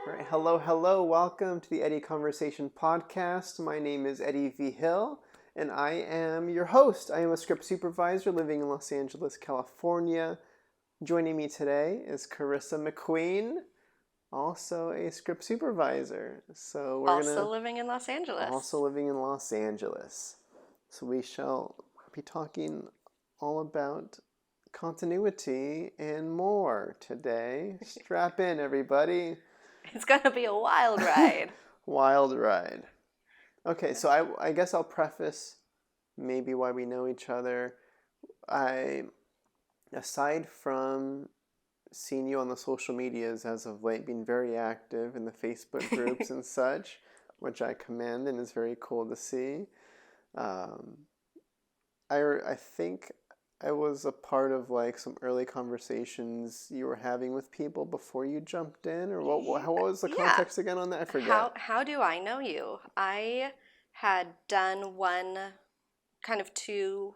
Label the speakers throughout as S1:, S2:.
S1: right, hello. Welcome to the Eddie Conversation Podcast. My name is Eddie Vigil, and I am your host. I am a script supervisor living in Los Angeles, California. Joining me today is Carissa McQueen, also a script supervisor. So we're
S2: living in Los Angeles.
S1: Also living in Los Angeles. So we shall be talking all about continuity and more today. Strap in, everybody.
S2: It's going to be a wild ride.
S1: Wild ride. Okay, so I guess I'll preface maybe why we know each other. Aside from seeing you on the social medias as of late, being very active in the Facebook groups and such, which I commend and is very cool to see. I think I was a part of like some early conversations you were having with people before you jumped in, or what was the context again on that? I forget.
S2: How do I know you? I had done two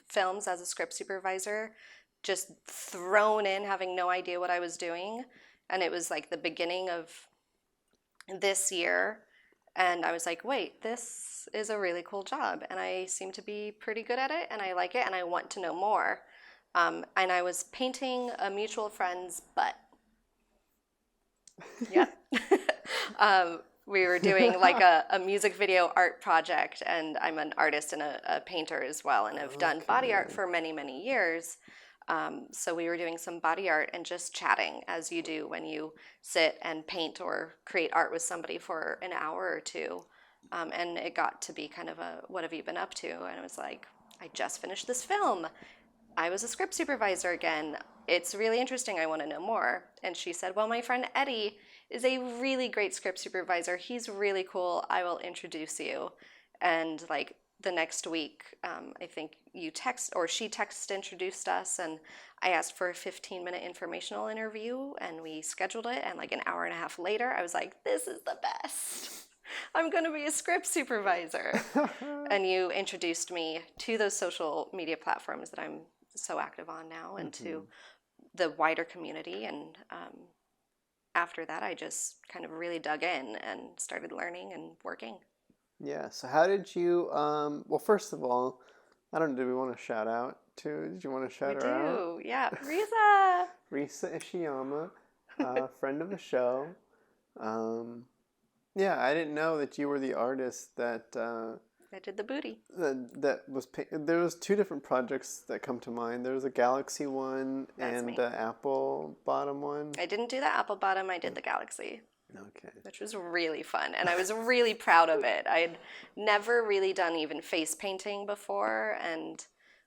S2: films as a script supervisor, just thrown in, having no idea what I was doing, and it was like the beginning of this year. And I was like, wait, this is a really cool job, and I seem to be pretty good at it, and I like it, and I want to know more. And I was painting a mutual friend's butt. Yeah. We were doing like a music video art project, and I'm an artist and a painter as well, and have done body art for many, many years. So we were doing some body art and just chatting, as you do when you sit and paint or create art with somebody for an hour or two. And it got to be kind of what have you been up to? And I was like, I just finished this film. I was a script supervisor again. It's really interesting. I want to know more. And she said, well, my friend Eddie is a really great script supervisor. He's really cool. I will introduce you. And like, the next week, I think she introduced us, and I asked for a 15-minute informational interview, and we scheduled it, and like an hour and a half later, I was like, this is the best. I'm going to be a script supervisor. And you introduced me to those social media platforms that I'm so active on now, and to the wider community, and after that, I just kind of really dug in and started learning and working.
S1: Yeah, so how did you, well, first of all, I don't know, do we want to shout out to, did you want to shout her out?
S2: We do, yeah. Risa!
S1: Risa Ishiyama, friend of the show. Yeah, I didn't know that you were the artist that...
S2: I did the booty.
S1: That was, there was two different projects that come to mind. There was a Galaxy one and the Apple Bottom one.
S2: I didn't do the Apple Bottom, I did the Galaxy.
S1: Okay.
S2: Which was really fun, and I was really proud of it. I'd never really done even face painting before, and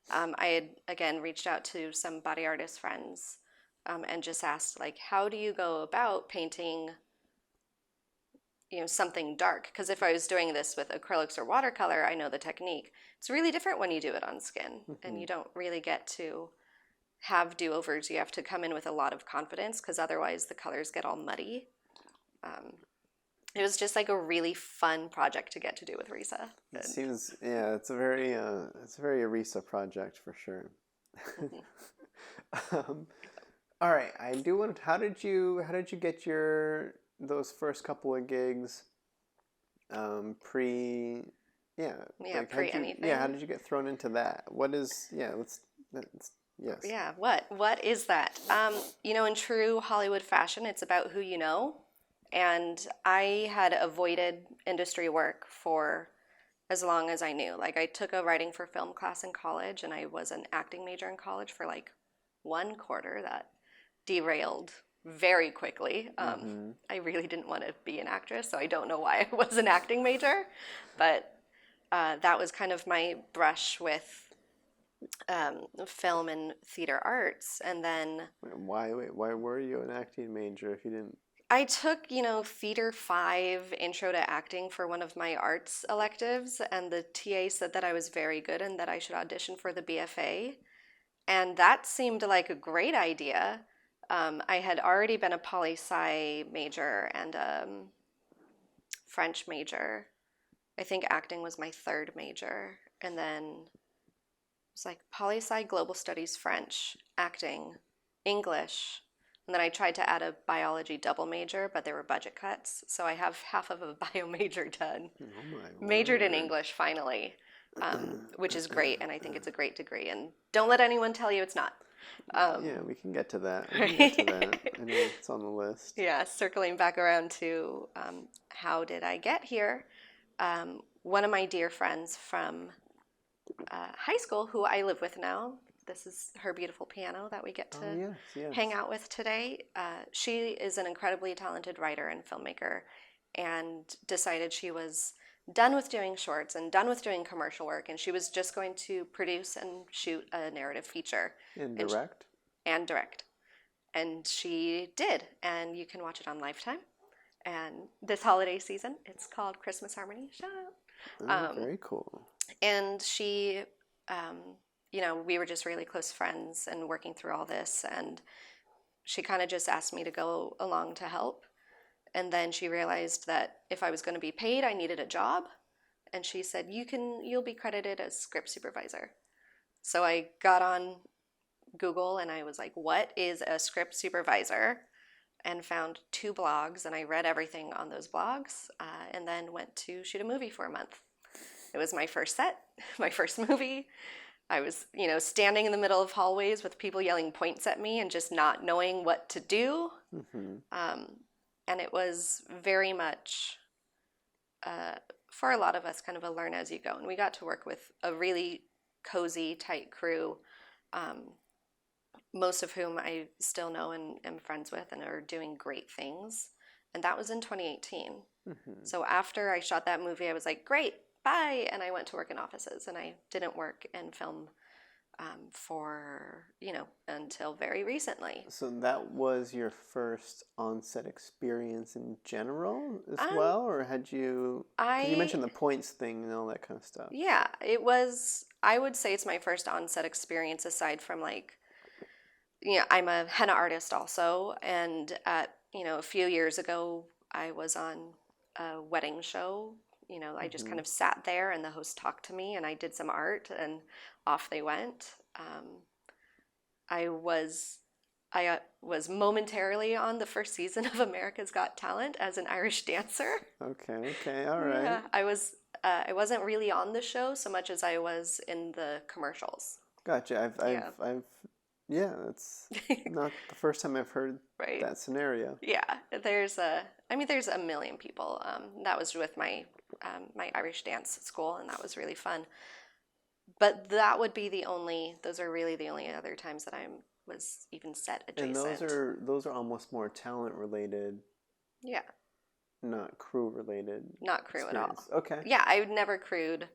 S2: I had, again, reached out to some body artist friends and just asked, like, how do you go about painting, something dark? Because if I was doing this with acrylics or watercolor, I know the technique. It's really different when you do it on skin, and you don't really get to have do-overs. You have to come in with a lot of confidence, because otherwise the colors get all muddy. It was just like a really fun project to get to do with Risa.
S1: It seems, yeah, it's a very Risa project for sure. All right, I do want to, how did you get those first couple of gigs, pre anything? Yeah, how did you get thrown into that? What is, yes.
S2: Yeah, what is that? In true Hollywood fashion, it's about who you know. And I had avoided industry work for as long as I knew. Like, I took a writing for film class in college, and I was an acting major in college for like 1 quarter. That derailed very quickly. I really didn't want to be an actress, so I don't know why I was an acting major. But that was kind of my brush with film and theater arts. And then...
S1: Why were you an acting major if you didn't?
S2: I took, Theater 5 Intro to Acting for one of my arts electives, and the TA said that I was very good and that I should audition for the BFA. And that seemed like a great idea. I had already been a poli-sci major and French major. I think acting was my 3rd major. And then it was like poli-sci, global studies, French, acting. English, and then I tried to add a biology double major, but there were budget cuts. So I have half of a bio major done.
S1: Oh my
S2: Majored in
S1: word.
S2: English finally, which is great, and I think it's a great degree. And don't let anyone tell you it's not.
S1: Yeah, we can get to that. We can get to that. I know it's on the list.
S2: Yeah, circling back around to how did I get here? One of my dear friends from high school, who I live with now, this is her beautiful piano that we get to
S1: Oh, yes, yes.
S2: hang out with today. She is an incredibly talented writer and filmmaker, and decided she was done with doing shorts and done with doing commercial work, and she was just going to produce and shoot a narrative feature.
S1: And direct?
S2: And direct. And she did, and you can watch it on Lifetime. And this holiday season, it's called Christmas Harmony. Shout out.
S1: Very cool.
S2: And she, we were just really close friends and working through all this. And she kind of just asked me to go along to help. And then she realized that if I was going to be paid, I needed a job. And she said, you'll be credited as Script Supervisor. So I got on Google and I was like, what is a Script Supervisor? And found 2 blogs, and I read everything on those blogs, and then went to shoot a movie for a month. It was my first set, my first movie. I was, standing in the middle of hallways with people yelling points at me and just not knowing what to do. Mm-hmm. And it was very much, for a lot of us, kind of a learn as you go. And we got to work with a really cozy, tight crew, most of whom I still know and am friends with and are doing great things. And that was in 2018. Mm-hmm. So after I shot that movie, I was like, great, bye. And I went to work in offices, and I didn't work in film for, until very recently.
S1: So that was your first on-set experience in general as well? Or had you... you mentioned the points thing and all that kind of stuff.
S2: Yeah, it was... I would say it's my first on-set experience aside from I'm a henna artist also, and a few years ago, I was on a wedding show. I just kind of sat there, and the host talked to me, and I did some art, and off they went. I was momentarily on the first season of America's Got Talent as an Irish dancer.
S1: Okay, all right.
S2: Yeah, I wasn't really on the show so much as I was in the commercials.
S1: Gotcha. That's not the first time I've heard
S2: right.
S1: that scenario.
S2: Yeah, there's a million people. That was with my Irish dance school, and that was really fun. But that would be those are really the only other times that I was even set adjacent.
S1: And those are almost more talent related.
S2: Yeah.
S1: Not crew related.
S2: Not crew
S1: experience.
S2: At all.
S1: Okay.
S2: Yeah, I never crewed.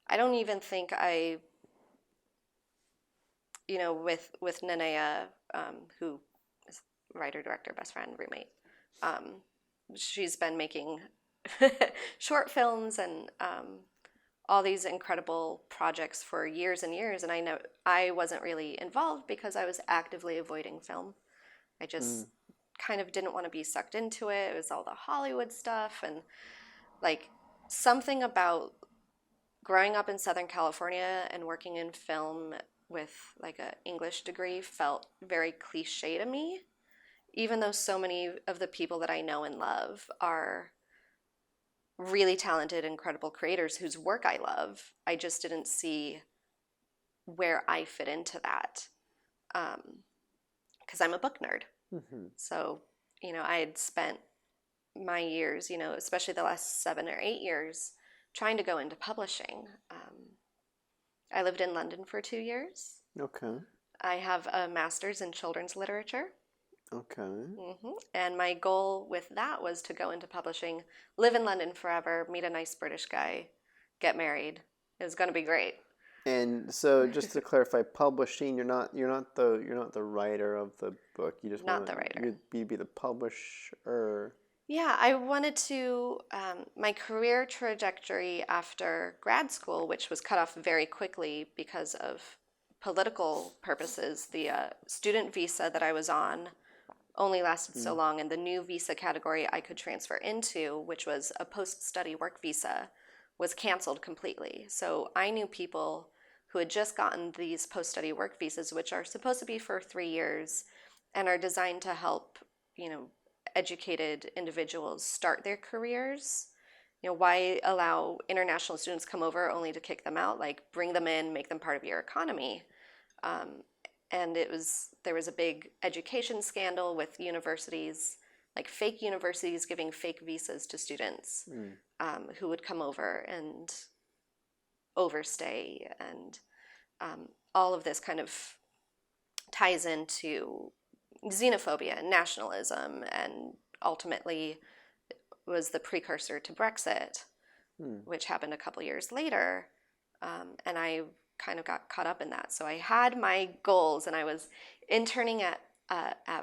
S2: I don't even think I... with Nenea, who is writer, director, best friend, roommate, she's been making short films and all these incredible projects for years and years, and I know I wasn't really involved because I was actively avoiding film. I just kind of didn't want to be sucked into it. It was all the Hollywood stuff, and something about growing up in Southern California and working in film with an English degree felt very cliche to me, even though so many of the people that I know and love are really talented, incredible creators whose work I love. I just didn't see where I fit into that because I'm a book nerd. Mm-hmm. So, I had spent my years, especially the last 7 or 8 years, trying to go into publishing. I lived in London for 2 years.
S1: Okay.
S2: I have a master's in children's literature.
S1: Okay.
S2: Mm-hmm. And my goal with that was to go into publishing, live in London forever, meet a nice British guy, get married. It was going to be great.
S1: And so, just to clarify, publishing, you're not the writer of the book. You just
S2: not the writer.
S1: You'd be the publisher.
S2: Yeah, I wanted to, my career trajectory after grad school, which was cut off very quickly because of political purposes, the student visa that I was on only lasted so long, and the new visa category I could transfer into, which was a post-study work visa, was canceled completely. So I knew people who had just gotten these post-study work visas, which are supposed to be for 3 years, and are designed to help, educated individuals start their careers. Why allow international students come over only to kick them out? Like, bring them in, make them part of your economy. And there was a big education scandal with universities, like fake universities giving fake visas to students who would come over and overstay, and all of this kind of ties into xenophobia and nationalism, and ultimately was the precursor to Brexit, which happened a couple years later. And I kind of got caught up in that. So I had my goals, and I was interning at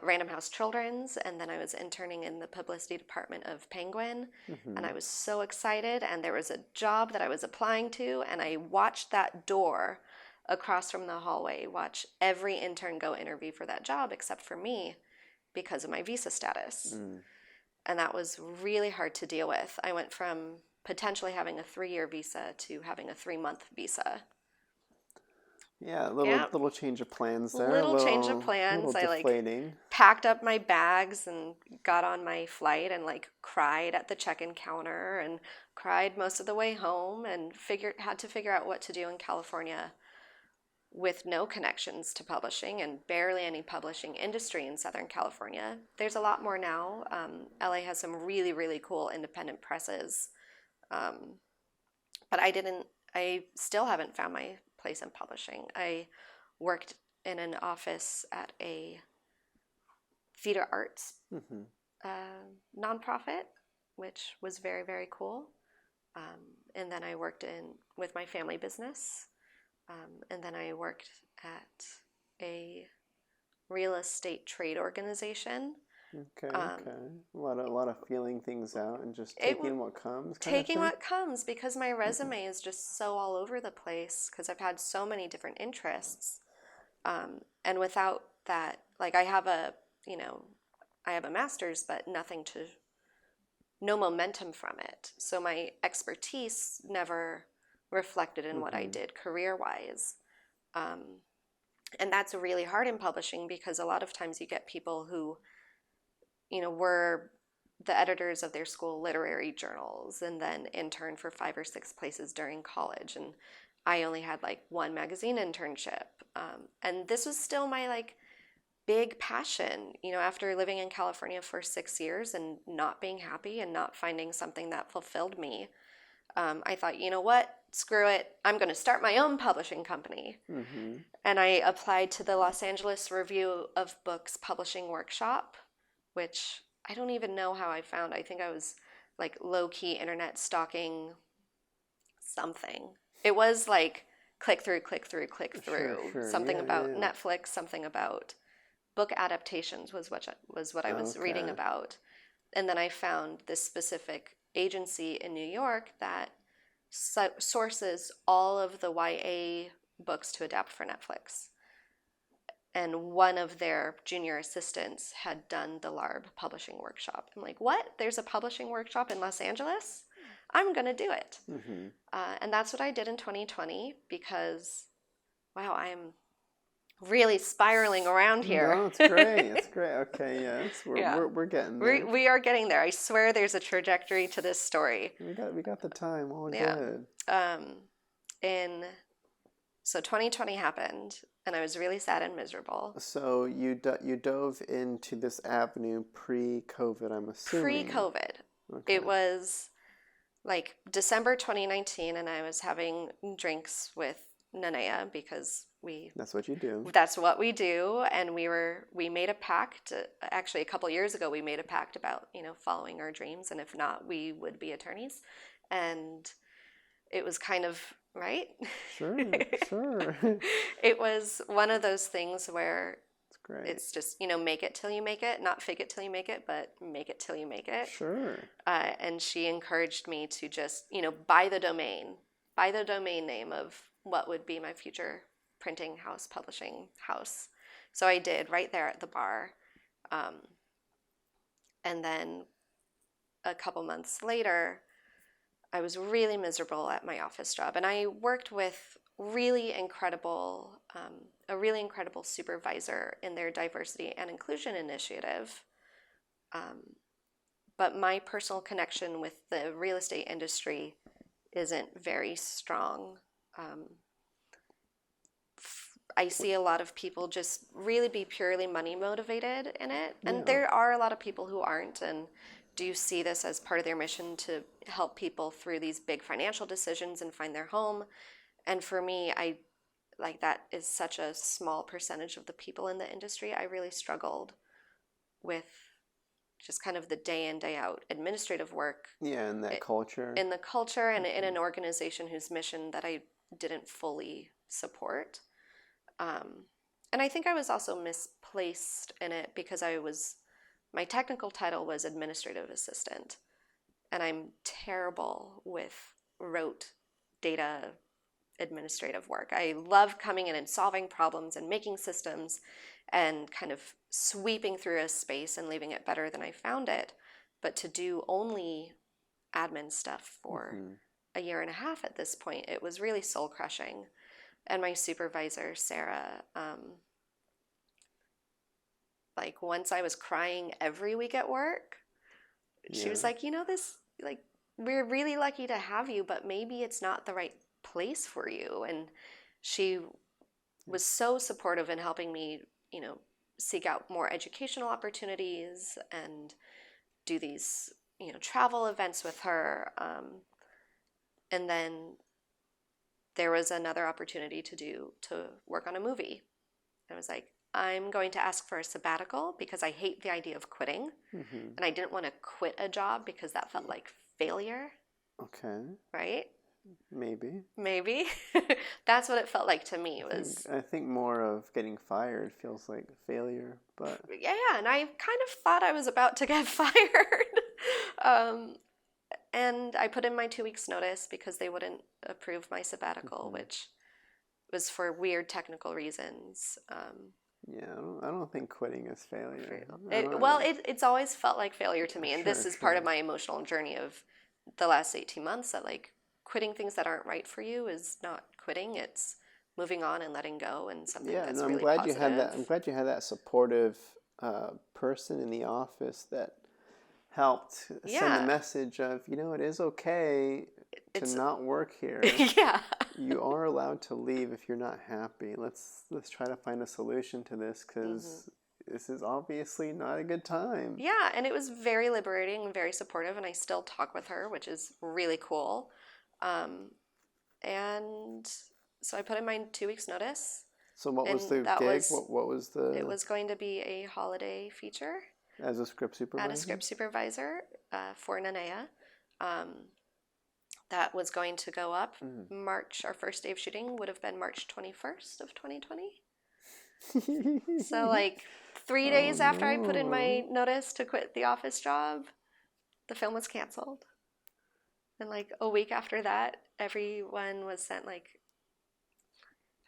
S2: Random House Children's, and then I was interning in the publicity department of Penguin, and I was so excited, and there was a job that I was applying to, and I watched that door across from the hallway, watch every intern go interview for that job except for me because of my visa status. And that was really hard to deal with. I went from potentially having a 3-year visa to having a 3-month visa.
S1: Yeah, little change of plans there.
S2: Little change of plans.
S1: I
S2: packed up my bags and got on my flight and cried at the check-in counter and cried most of the way home, and had to figure out what to do in California with no connections to publishing and barely any publishing industry in Southern California. There's a lot more now. LA has some really, really cool independent presses. But I still haven't found my place in publishing. I worked in an office at a theater arts nonprofit, which was very, very cool. And then I worked with my family business. And then I worked at a real estate trade organization.
S1: Okay. A lot of feeling things out and just taking what comes.
S2: Taking what comes, because my resume is just so all over the place because I've had so many different interests. And without that, I have a master's, but no momentum from it. So my expertise never reflected in what I did career-wise. And that's really hard in publishing because a lot of times you get people who, were the editors of their school literary journals and then interned for 5 or 6 places during college. And I only had 1 magazine internship. And this was still my big passion, after living in California for 6 years and not being happy and not finding something that fulfilled me. I thought, you know what? Screw it. I'm going to start my own publishing company. And I applied to the Los Angeles Review of Books Publishing Workshop, which I don't even know how I found. I think I was low-key internet stalking something. It was click through.
S1: Sure.
S2: Something about Netflix, something about book adaptations was what I was reading about. And then I found this specific agency in New York that sources all of the YA books to adapt for Netflix. And one of their junior assistants had done the LARB publishing workshop. I'm like, what? There's a publishing workshop in Los Angeles? I'm going to do it. And that's what I did in 2020 because, wow, I'm really spiraling around here.
S1: No, it's great. It's great. Okay, yes, we're getting there.
S2: We are getting there. I swear, there's a trajectory to this story.
S1: We got the time. All good.
S2: So 2020 happened, and I was really sad and miserable.
S1: So you dove into this avenue pre-COVID, I'm assuming.
S2: Pre-COVID.
S1: Okay.
S2: It was December 2019, and I was having drinks with Nanea because
S1: that's what you do.
S2: That's what we do. And we made a pact. Actually, a couple years ago, we made a pact about, following our dreams. And if not, we would be attorneys. And it was kind of, right?
S1: Sure.
S2: It was one of those things where
S1: great.
S2: It's just, make it till you make it, not fake it till you make it, but make it till you make it.
S1: Sure.
S2: And she encouraged me to just, buy the domain name of what would be my future printing house, publishing house. So I did right there at the bar. And then a couple months later, I was really miserable at my office job. And I worked with really incredible a really incredible supervisor in their diversity and inclusion initiative. But my personal connection with the real estate industry isn't very strong. I see a lot of people just really be purely money motivated in it. And
S1: Yeah.
S2: there are a lot of people who aren't and do see this as part of their mission to help people through these big financial decisions and find their home. And for me, I like that is such a small percentage of the people in the industry. I really struggled with just kind of the day in, day out administrative work.
S1: Yeah, in that culture.
S2: In the culture and in an organization whose mission that I didn't fully support. And I think I was also misplaced in it because my technical title was administrative assistant, and I'm terrible with rote data administrative work. I love coming in and solving problems and making systems and kind of sweeping through a space and leaving it better than I found it. But to do only admin stuff for a year and a half at this point, it was really soul crushing. And my supervisor, Sarah, like once I was crying every week at work, she was like, this, like, we're really lucky to have you, but maybe it's not the right place for you. And she was so supportive in helping me, seek out more educational opportunities and do these, travel events with her. And then there was another opportunity to work on a movie. I was like, I'm going to ask for a sabbatical because I hate the idea of quitting. And I didn't want to quit a job because that felt like failure.
S1: Okay.
S2: Right?
S1: Maybe.
S2: That's what it felt like to me.
S1: I think more of getting fired feels like failure, but
S2: yeah, and I kind of thought I was about to get fired. And I put in my 2 weeks notice because they wouldn't approve my sabbatical, which was for weird technical reasons.
S1: Yeah, I don't think quitting is failure.
S2: It's always felt like failure to me, and this is part of my emotional journey of the last 18 months, that like quitting things that aren't right for you is not quitting, it's moving on and letting go, and something that's
S1: I'm
S2: really
S1: glad
S2: positive.
S1: I'm glad you had that supportive person in the office that helped send the message of, it is okay to not work here.
S2: Yeah.
S1: You are allowed to leave if you're not happy. Let's try to find a solution to this, because this is obviously not a good time.
S2: Yeah, and it was very liberating and very supportive, and I still talk with her, which is really cool. And so I put in my 2 weeks notice.
S1: So what was the gig? What was the...
S2: It was going to be a holiday feature.
S1: As a script supervisor?
S2: As a script supervisor for Nanea. That was going to go up March. Our first day of shooting would have been March 21st of 2020. So like 3 days after I put in my notice to quit the office job, the film was canceled. And like a week after that, everyone was sent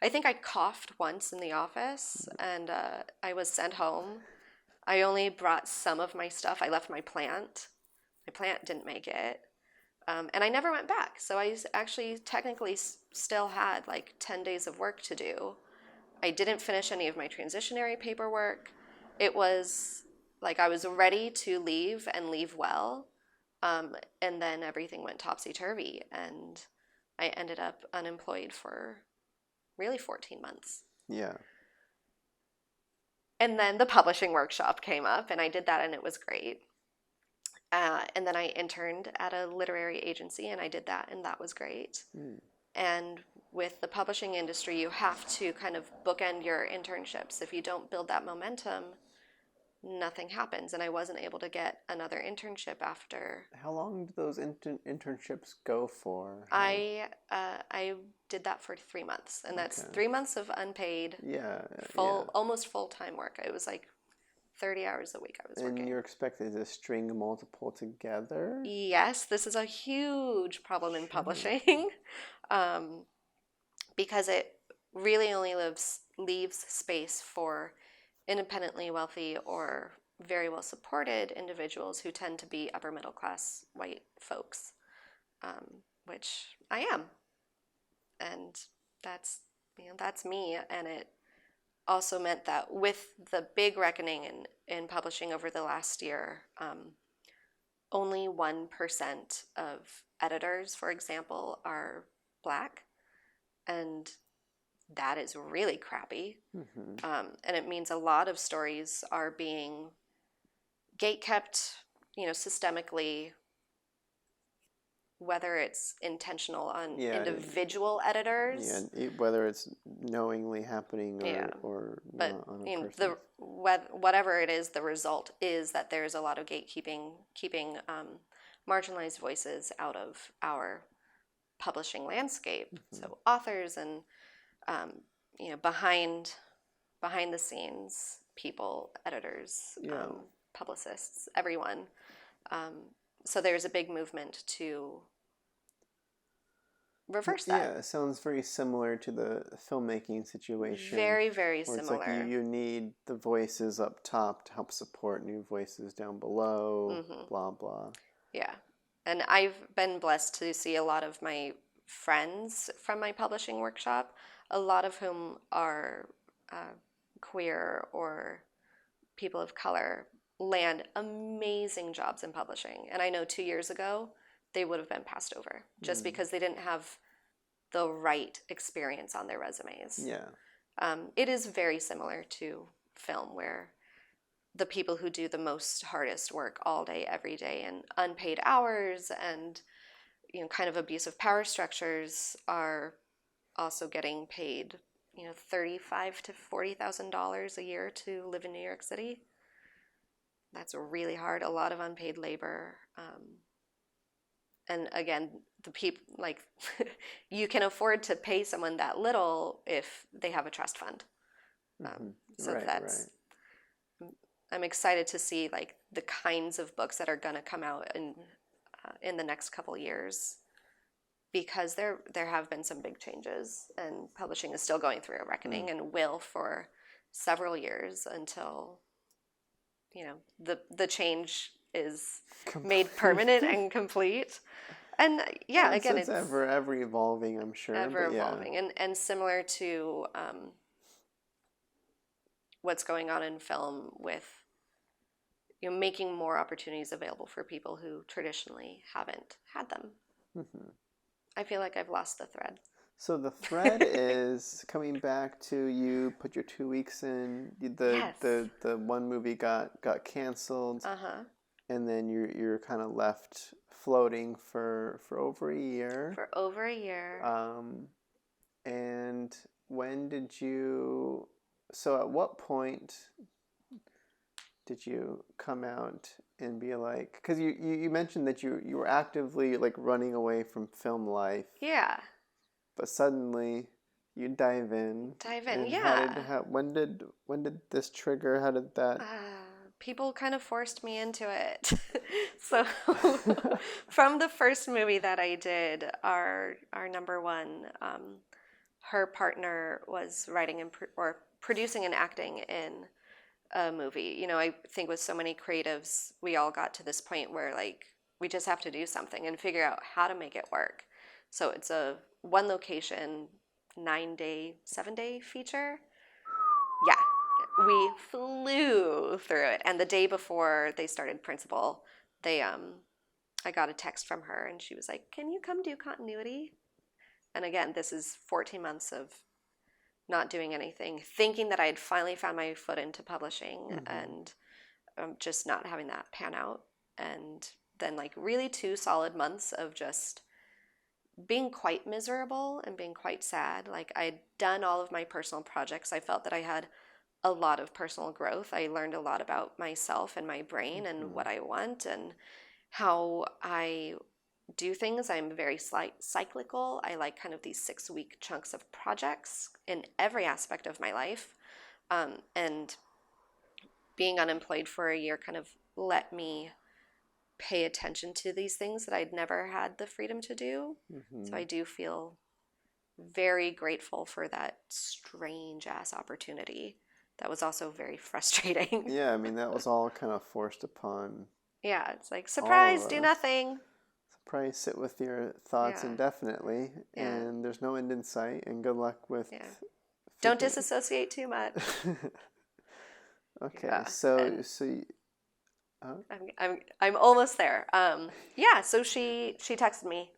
S2: I think I coughed once in the office, and I was sent home. I only brought some of my stuff. I left my plant. My plant didn't make it. And I never went back. So I actually technically still had like 10 days of work to do. I didn't finish any of my transitionary paperwork. It was like I was ready to leave and leave well. And then everything went topsy-turvy. And I ended up unemployed for really 14 months.
S1: Yeah.
S2: And then the publishing workshop came up, and I did that, and it was great. And then I interned at a literary agency, and I did that, and that was great. And with the publishing industry, you have to kind of bookend your internships. If you don't build that momentum, nothing happens. And I wasn't able to get another internship after.
S1: How long did those internships go for?
S2: I did that for 3 months, and that's 3 months of unpaid, almost full-time work. It was like 30 hours a week I was working.
S1: And you're expected to string multiple together?
S2: Yes, this is a huge problem in publishing because it really only leaves space for independently wealthy or very well supported individuals who tend to be upper middle class white folks, which I am. And that's me, and it also meant that with the big reckoning in publishing over the last year, only 1% of editors, for example, are Black. And that is really crappy. And it means a lot of stories are being gatekept, systemically, whether it's intentional on individual editors.
S1: Yeah, whether it's knowingly happening or
S2: but
S1: not on a person.
S2: Whatever it is, the result is that there's a lot of gatekeeping, keeping marginalized voices out of our publishing landscape. So authors and behind the scenes people, editors, publicists, everyone. So there's a big movement to reverse that.
S1: Yeah, it sounds very similar to the filmmaking situation.
S2: Very, very
S1: where
S2: similar.
S1: It's like you need the voices up top to help support new voices down below, blah, blah.
S2: Yeah. And I've been blessed to see a lot of my friends from my publishing workshop, a lot of whom are queer or people of color, land amazing jobs in publishing. And I know 2 years ago, they would have been passed over just because they didn't have the right experience on their resumes.
S1: Yeah.
S2: It is very similar to film, where the people who do the most hardest work all day, every day, and unpaid hours and kind of abusive power structures are also getting paid $35,000 to $40,000 a year to live in New York City. That's really hard. A lot of unpaid labor. And again, the people, like, you can afford to pay someone that little if they have a trust fund. I'm excited to see like the kinds of books that are going to come out in the next couple years, because there have been some big changes, and publishing is still going through a reckoning and will for several years until the change is made permanent and complete. And again,
S1: it's ever evolving, I'm sure.
S2: Ever evolving, and similar to what's going on in film with making more opportunities available for people who traditionally haven't had them. I feel like I've lost the thread.
S1: So the thread is coming back to, you put your 2 weeks in. The one movie got canceled, and then you're kind of left floating for over a year.
S2: For over a year.
S1: And when did you? So at what point did you come out and be like? Because you mentioned that you were actively like running away from film life.
S2: Yeah.
S1: But suddenly you dive in. When did this trigger? How did that?
S2: People kind of forced me into it. So from the first movie that I did, our number one, her partner was writing or producing and acting in a movie. I think with so many creatives, we all got to this point where like we just have to do something and figure out how to make it work. So it's a one location, 7-day feature. Yeah, we flew through it. And the day before they started Principal, I got a text from her and she was like, "Can you come do continuity?" And again, this is 14 months of not doing anything, thinking that I had finally found my foot into publishing, and just not having that pan out. And then like really 2 solid months of just being quite miserable and being quite sad. Like I'd done all of my personal projects. I felt that I had a lot of personal growth. I learned a lot about myself and my brain and what I want and how I do things. I'm very cyclical. I like kind of these 6-week chunks of projects in every aspect of my life. And being unemployed for a year kind of let me pay attention to these things that I'd never had the freedom to do. So I do feel very grateful for that strange ass opportunity. That was also very frustrating.
S1: Yeah, I mean, that was all kind of forced upon.
S2: Yeah, it's like, surprise, do nothing.
S1: Surprise, sit with your thoughts indefinitely, and there's no end in sight, and good luck with
S2: Don't disassociate too much.
S1: Okay,
S2: Yeah,
S1: so you,
S2: I'm almost there. Yeah, so she texted me.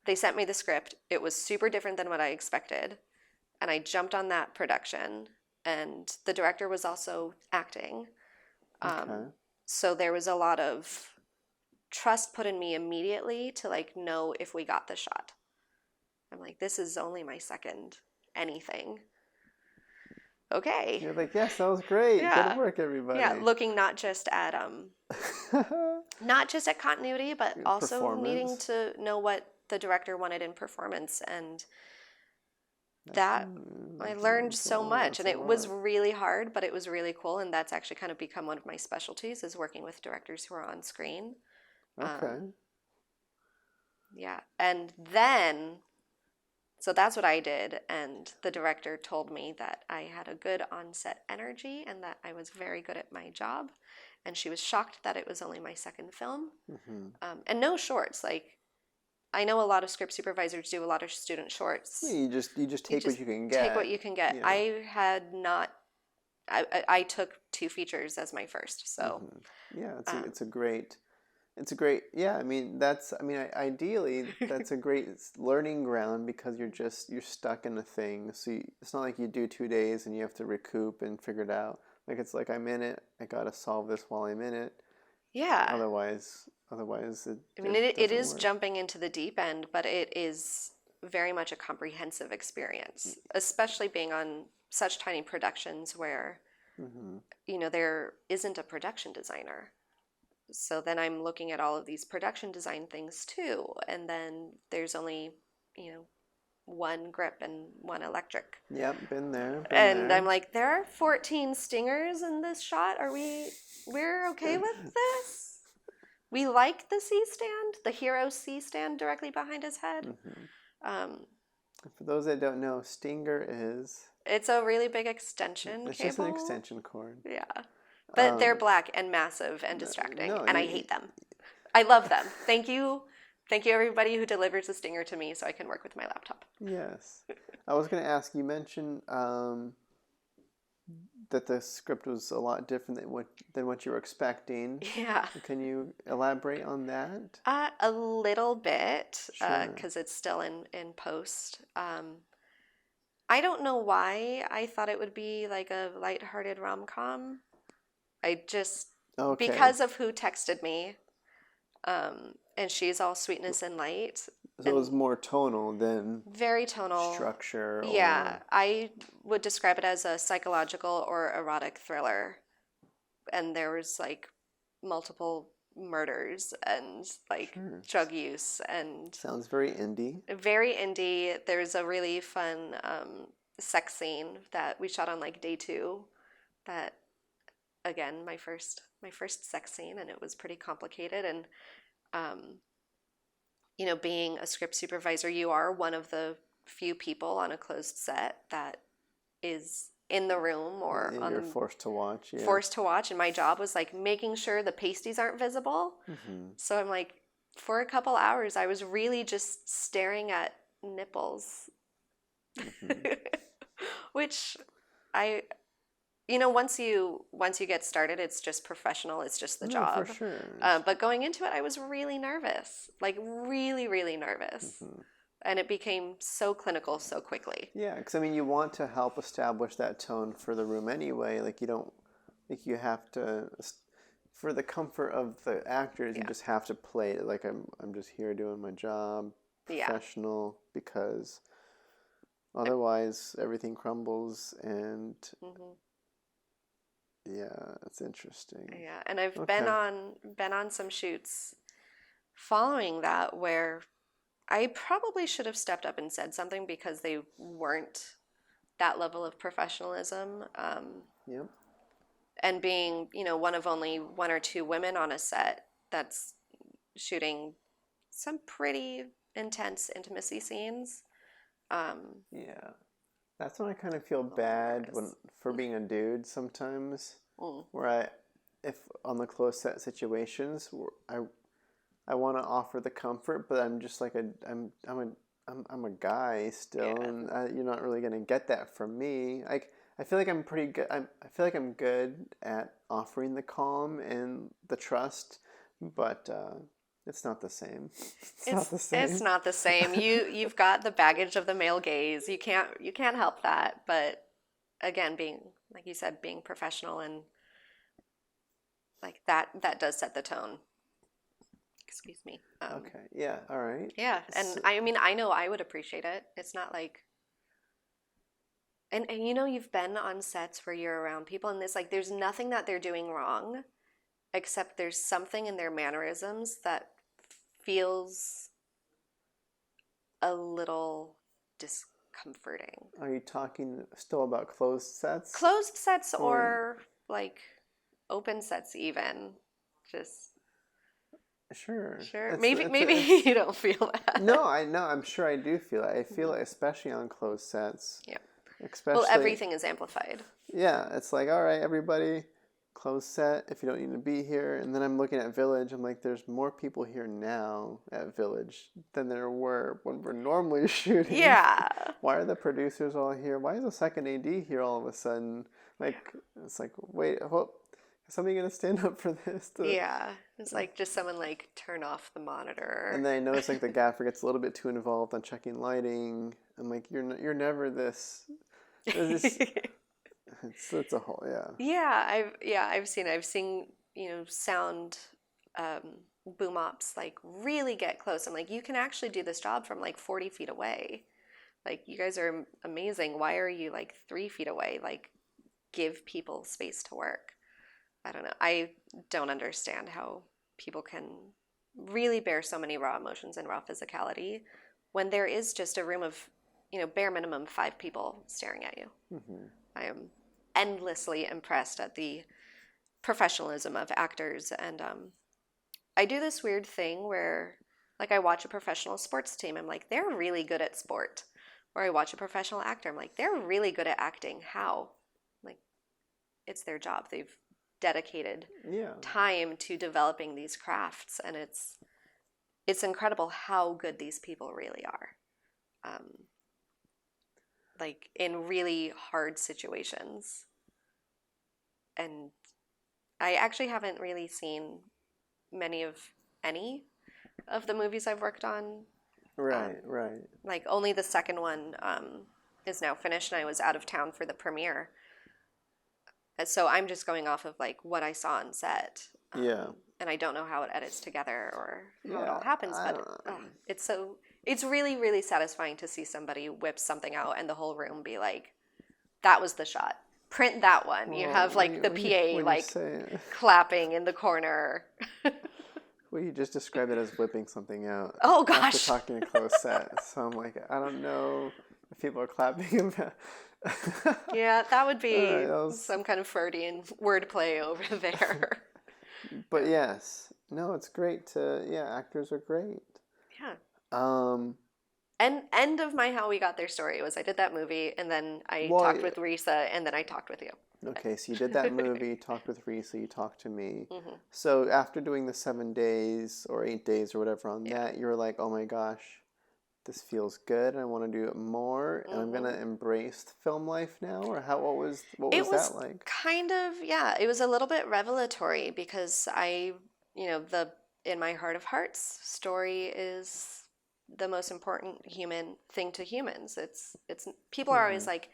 S2: They sent me the script. It was super different than what I expected, and I jumped on that production. And the director was also acting,
S1: okay.
S2: so there was a lot of trust put in me immediately to like know if we got the shot. I'm like, this is only my second anything. Okay.
S1: You're like, yes, that was great.
S2: Yeah.
S1: Good work, everybody.
S2: Yeah, looking not just at continuity, but also needing
S1: Performance.
S2: to know what the director wanted in performance, and that I learned so much, and it was really hard, but it was really cool, and that's actually kind of become one of my specialties, is working with directors who are on screen.
S1: Okay.
S2: Yeah, and then so that's what I did, and the director told me that I had a good on-set energy and that I was very good at my job, and she was shocked that it was only my second film. And no shorts. Like, I know a lot of script supervisors do a lot of student shorts.
S1: Yeah, you just take what you can get.
S2: Take what you can get.
S1: Yeah.
S2: I had not. I took 2 features as my first, so
S1: yeah, it's a great. It's a great, yeah. I mean, ideally, that's a great learning ground because you're stuck in a thing. So it's not like you do 2 days and you have to recoup and figure it out. Like, it's like, I'm in it. I gotta solve this while I'm in it.
S2: Yeah.
S1: Otherwise,
S2: it is jumping into the deep end, but it is very much a comprehensive experience, especially being on such tiny productions where, there isn't a production designer. So then I'm looking at all of these production design things too, and then there's only, one grip and one electric.
S1: Yep, been there.
S2: I'm like, there are 14 stingers in this shot. We're okay with this? We like the C-stand, the hero C-stand directly behind his head.
S1: For those that don't know, stinger is...
S2: It's a really big extension cable.
S1: It's just an extension cord.
S2: Yeah. But they're black and massive and distracting, and I hate them. I love them. Thank you. Thank you, everybody who delivers the stinger to me so I can work with my laptop.
S1: Yes. I was going to ask, you mentioned that the script was a lot different than what you were expecting.
S2: Yeah.
S1: Can you elaborate on that?
S2: A little bit,
S1: Sure.
S2: because it's still in post. I don't know why I thought it would be like a lighthearted rom-com. I just, because of who texted me, and she's all sweetness and light.
S1: So it was more tonal than
S2: very tonal
S1: structure.
S2: Yeah, I would describe it as a psychological or erotic thriller, and there was like multiple murders and like drug use and
S1: sounds very indie.
S2: Very indie. There's a really fun sex scene that we shot on like day 2. That, again, my first sex scene, and it was pretty complicated. And being a script supervisor, you are one of the few people on a closed set that is in the room or
S1: and you're forced to watch. Yeah.
S2: Forced to watch, and my job was like making sure the pasties aren't visible. So I'm like, for a couple hours, I was really just staring at nipples, which once you get started, it's just professional. It's just the job.
S1: For sure.
S2: But going into it, I was really nervous, like really, really nervous. And it became so clinical so quickly.
S1: Yeah, because you want to help establish that tone for the room anyway. Like, you have to, for the comfort of the actors, you just have to play it like I'm just here doing my job, professional, because otherwise everything crumbles. And yeah, it's interesting.
S2: Yeah, and I've been on some shoots following that where I probably should have stepped up and said something because they weren't that level of professionalism.
S1: Yep.
S2: And being, one of only 1 or 2 women on a set that's shooting some pretty intense intimacy scenes.
S1: Yeah. That's when I kind of feel bad for being a dude sometimes, where if on the close set situations, where I want to offer the comfort, but I'm just like I'm I'm a guy still,
S2: Yeah.
S1: and you're not really gonna get that from me. Like I feel like I'm pretty good. I feel like I'm good at offering the calm and the trust, but it's not the same. It's not the
S2: It's
S1: same.
S2: not the same. You've got the baggage of the male gaze. You can't help that. But again, being like you said, being professional and like that does set the tone. Excuse me.
S1: Okay. Yeah. All right.
S2: Yeah, and
S1: So,
S2: I mean I know I would appreciate it. It's not like and you know you've been on sets where you're around people and it's like there's nothing that they're doing wrong except there's something in their mannerisms that feels a little discomforting.
S1: are you talking still about closed sets?
S2: Closed sets
S1: Or
S2: or like open sets even. Just
S1: sure.
S2: sure.
S1: It's
S2: Maybe
S1: it's
S2: you don't feel that.
S1: no, I know. I'm sure I do feel it. I feel it, especially on closed sets.
S2: Yeah. Well,
S1: Especially,
S2: everything is amplified.
S1: yeah, it's like, all right, everybody, close set if you don't need to be here. And then I'm looking at Village. I'm like, there's more people here now at Village than there were when we're normally shooting.
S2: Yeah.
S1: Why are the producers all here? Why is the second AD here all of a sudden? Like, it's like, wait, is somebody gonna stand up for this?
S2: Yeah. It's like just someone like turn off the monitor.
S1: And then I notice like the gaffer gets a little bit too involved on checking lighting. I'm like, you're never this. This it's a whole
S2: I've seen sound boom ops like really get close. I'm like you can actually do this job from like 40 feet away. Like you guys are amazing. Why are you like 3 feet away? Like give people space to work. I don't know. I don't understand how people can really bear so many raw emotions and raw physicality when there is just a room of bare minimum 5 people staring at you.
S1: Mm-hmm.
S2: I am endlessly impressed at the professionalism of actors. And I do this weird thing where, like, I watch a professional sports team. I'm like, they're really good at sport. Or I watch a professional actor. I'm like, they're really good at acting. How? Like, it's their job. They've dedicated time to developing these crafts. And it's incredible how good these people really are. Like in really hard situations. And I actually haven't really seen any of the movies I've worked on.
S1: Right.
S2: Like only the second one is now finished, and I was out of town for the premiere. So I'm just going off of like what I saw on set. And I don't know how it edits together or how it all happens, but it's really, really satisfying to see somebody whip something out and the whole room be like, that was the shot. Print that one. You have like the PA clapping in the corner.
S1: Well, you just described it as whipping something out.
S2: Oh gosh.
S1: After talking to close set, so I'm like, I don't know if people are clapping about.
S2: Yeah, that would be
S1: right,
S2: some kind of Freudian wordplay over there.
S1: But yes, no, it's great to actors are great.
S2: Yeah. End of my How We Got Their story was I did that movie and then I talked with Risa and then I talked with you.
S1: Okay, so you did that movie, you talked with Risa, you talked to me.
S2: Mm-hmm.
S1: So after doing the 7 days or 8 days or whatever on that, you were like, oh my gosh, this feels good. I want to do it more, and I'm gonna embrace film life now. Or what was that like?
S2: Kind of, yeah. It was a little bit revelatory because in my heart of hearts, story is the most important human thing to humans. It's people are always like,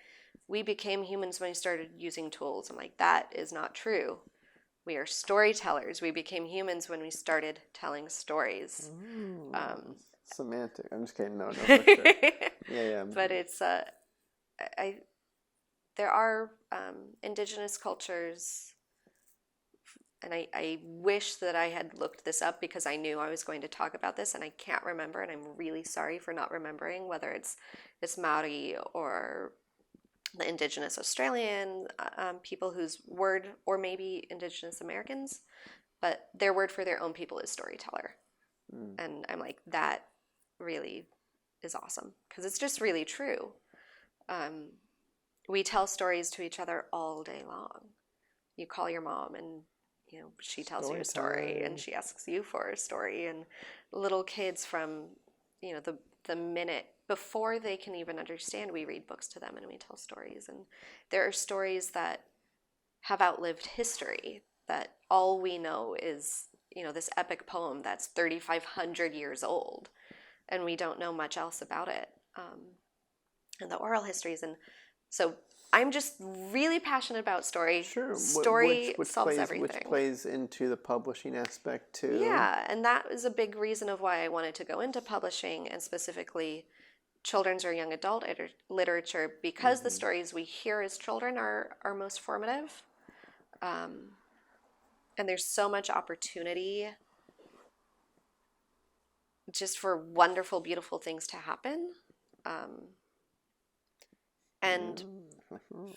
S2: we became humans when we started using tools. I'm like, that is not true. We are storytellers. We became humans when we started telling stories.
S1: Semantic. I'm just kidding. No, for sure. Yeah.
S2: But it's there are indigenous cultures, and I wish that I had looked this up because I knew I was going to talk about this, and I can't remember, and I'm really sorry for not remembering whether it's Maori or the indigenous Australian people whose word, or maybe indigenous Americans, but their word for their own people is storyteller. And I'm like, that really is awesome because it's just really true. We tell stories to each other all day long. You call your mom and she tells you a story and she asks you for a story, and little kids from the the minute before they can even understand, we read books to them and we tell stories. And there are stories that have outlived history, that all we know is, this epic poem that's 3,500 years old, and we don't know much else about it. And the oral histories. And so I'm just really passionate about story.
S1: Sure.
S2: Story
S1: Which
S2: solves
S1: plays,
S2: everything.
S1: Which plays into the publishing aspect too.
S2: Yeah, and that is a big reason of why I wanted to go into publishing, and specifically children's or young adult literature, because the stories we hear as children are most formative. And there's so much opportunity just for wonderful, beautiful things to happen. And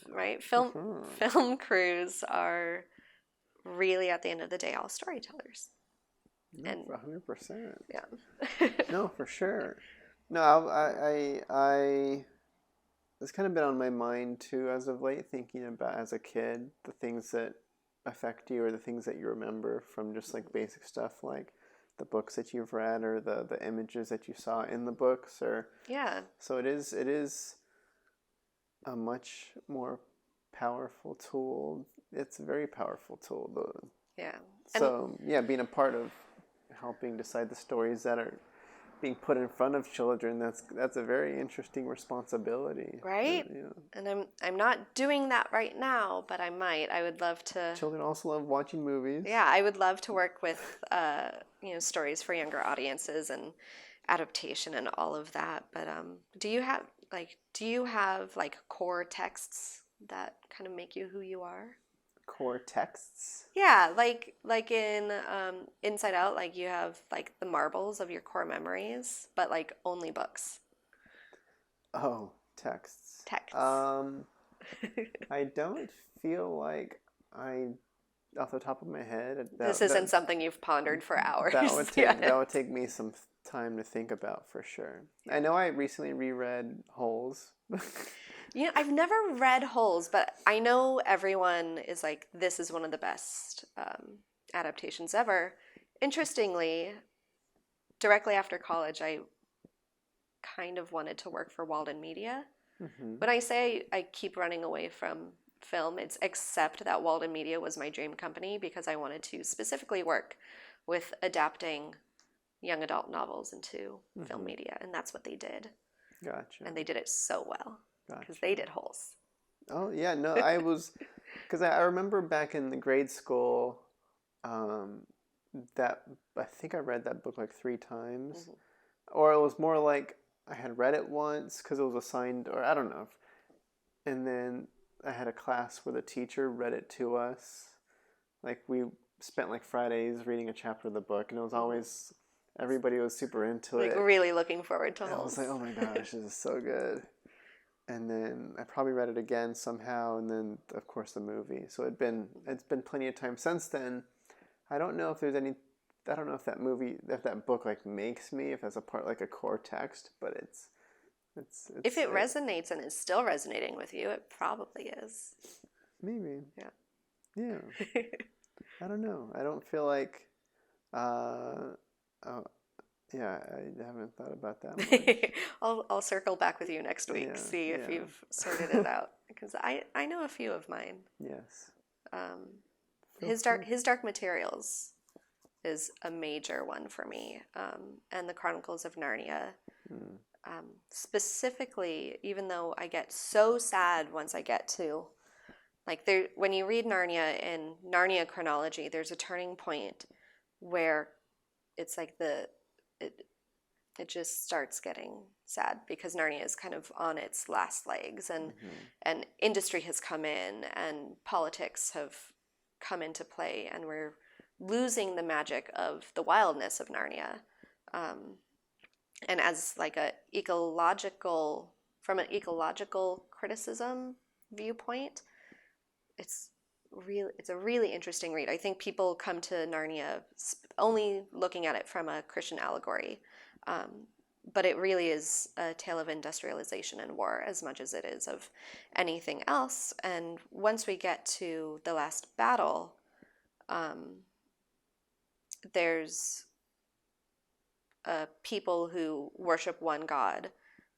S2: right, film crews are really, at the end of the day, all storytellers.
S1: No,
S2: And
S1: 100%.
S2: yeah.
S1: No, for sure. No, I it's kind of been on my mind too as of late, thinking about as a kid the things that affect you, or the things that you remember from just like basic stuff like the books that you've read, or the images that you saw in the books, or
S2: Yeah.
S1: so it is a much more powerful tool. It's a very powerful tool though.
S2: Yeah.
S1: So yeah, being a part of helping decide the stories that are being put in front of children, that's a very interesting responsibility.
S2: Right?
S1: Yeah.
S2: And I'm not doing that right now, but I might. I would love to.
S1: Children also love watching movies.
S2: Yeah, I would love to work with stories for younger audiences and adaptation and all of that. But do you have core texts that kind of make you who you are?
S1: Core texts?
S2: Yeah, like in Inside Out, like you have like the marbles of your core memories, but like only books.
S1: Oh, texts.
S2: Texts.
S1: I don't feel like off the top of my head,
S2: This isn't something you've pondered for hours.
S1: That would take me some time to think about for sure. I know I recently reread Holes.
S2: I've never read Holes, but I know everyone is like, this is one of the best adaptations ever. Interestingly, directly after college, I kind of wanted to work for Walden Media.
S1: Mm-hmm.
S2: When I say I keep running away from film, it's except that Walden Media was my dream company, because I wanted to specifically work with adapting young adult novels into film media, and that's what they did.
S1: Gotcha.
S2: And they did it so well.
S1: Gotcha.
S2: Because they did Holes.
S1: Oh, yeah, no, because I remember back in the grade school, that I think I read that book like 3 times, or it was more like I had read it once because it was assigned, or I don't know, and then I had a class where the teacher read it to us. Like we spent like Fridays reading a chapter of the book, and it was always, everybody was super into it.
S2: Like really looking forward to
S1: and
S2: Holes.
S1: I was like, oh my gosh, this is so good. And then I probably read it again somehow, and then of course the movie. So it's been plenty of time since then. I don't know if that book like makes me, if that's a part like a core text, but it's
S2: if it resonates and is still resonating with you, it probably is.
S1: Maybe.
S2: Yeah.
S1: I don't know. I don't feel like yeah, I haven't thought about that much.
S2: I'll circle back with you next week, see if you've sorted it out, because I know a few of mine.
S1: Yes.
S2: His Dark Materials is a major one for me, and the Chronicles of Narnia. Specifically, even though I get so sad once I get to, like, when you read Narnia in Narnia chronology, there's a turning point where it's like it just starts getting sad, because Narnia is kind of on its last legs, and industry has come in, and politics have come into play, and we're losing the magic of the wildness of Narnia. And as like from an ecological criticism viewpoint, it's a really interesting read. I think people come to Narnia only looking at it from a Christian allegory, but it really is a tale of industrialization and war as much as it is of anything else. And once we get to the last battle, there's people who worship one God,